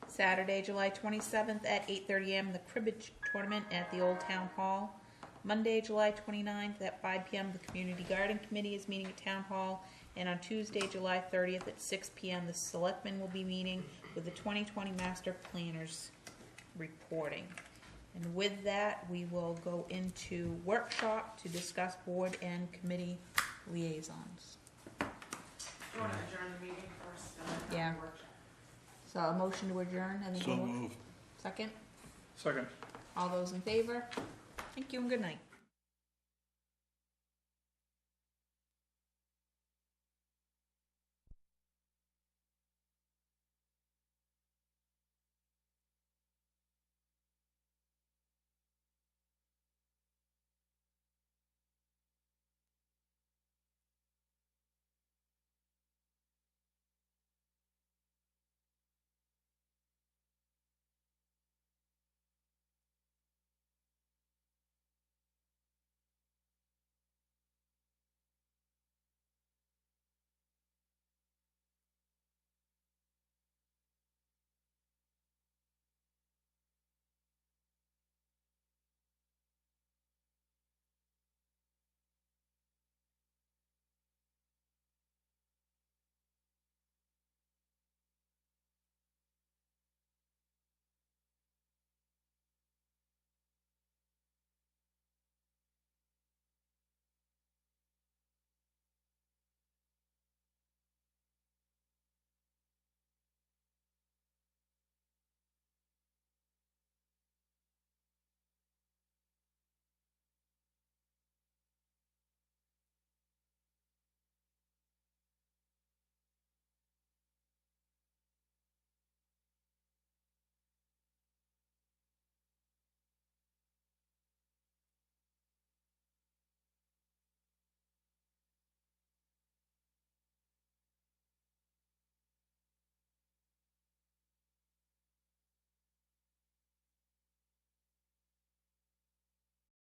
Saturday, July 27th at 8:30 a.m. the cribbage tournament at the Old Town Hall. Monday, July 29th at 5 p.m. the Community Garden Committee is meeting at Town Hall. And on Tuesday, July 30th at 6 p.m. the Selectmen will be meeting with the 2020 Master Planners reporting. And with that, we will go into workshop to discuss board and committee liaisons. You want to adjourn the meeting first, and then have Yeah. the workshop? So a motion to adjourn, So anything? moved. Second? Second. All those in favor? Thank you and good night.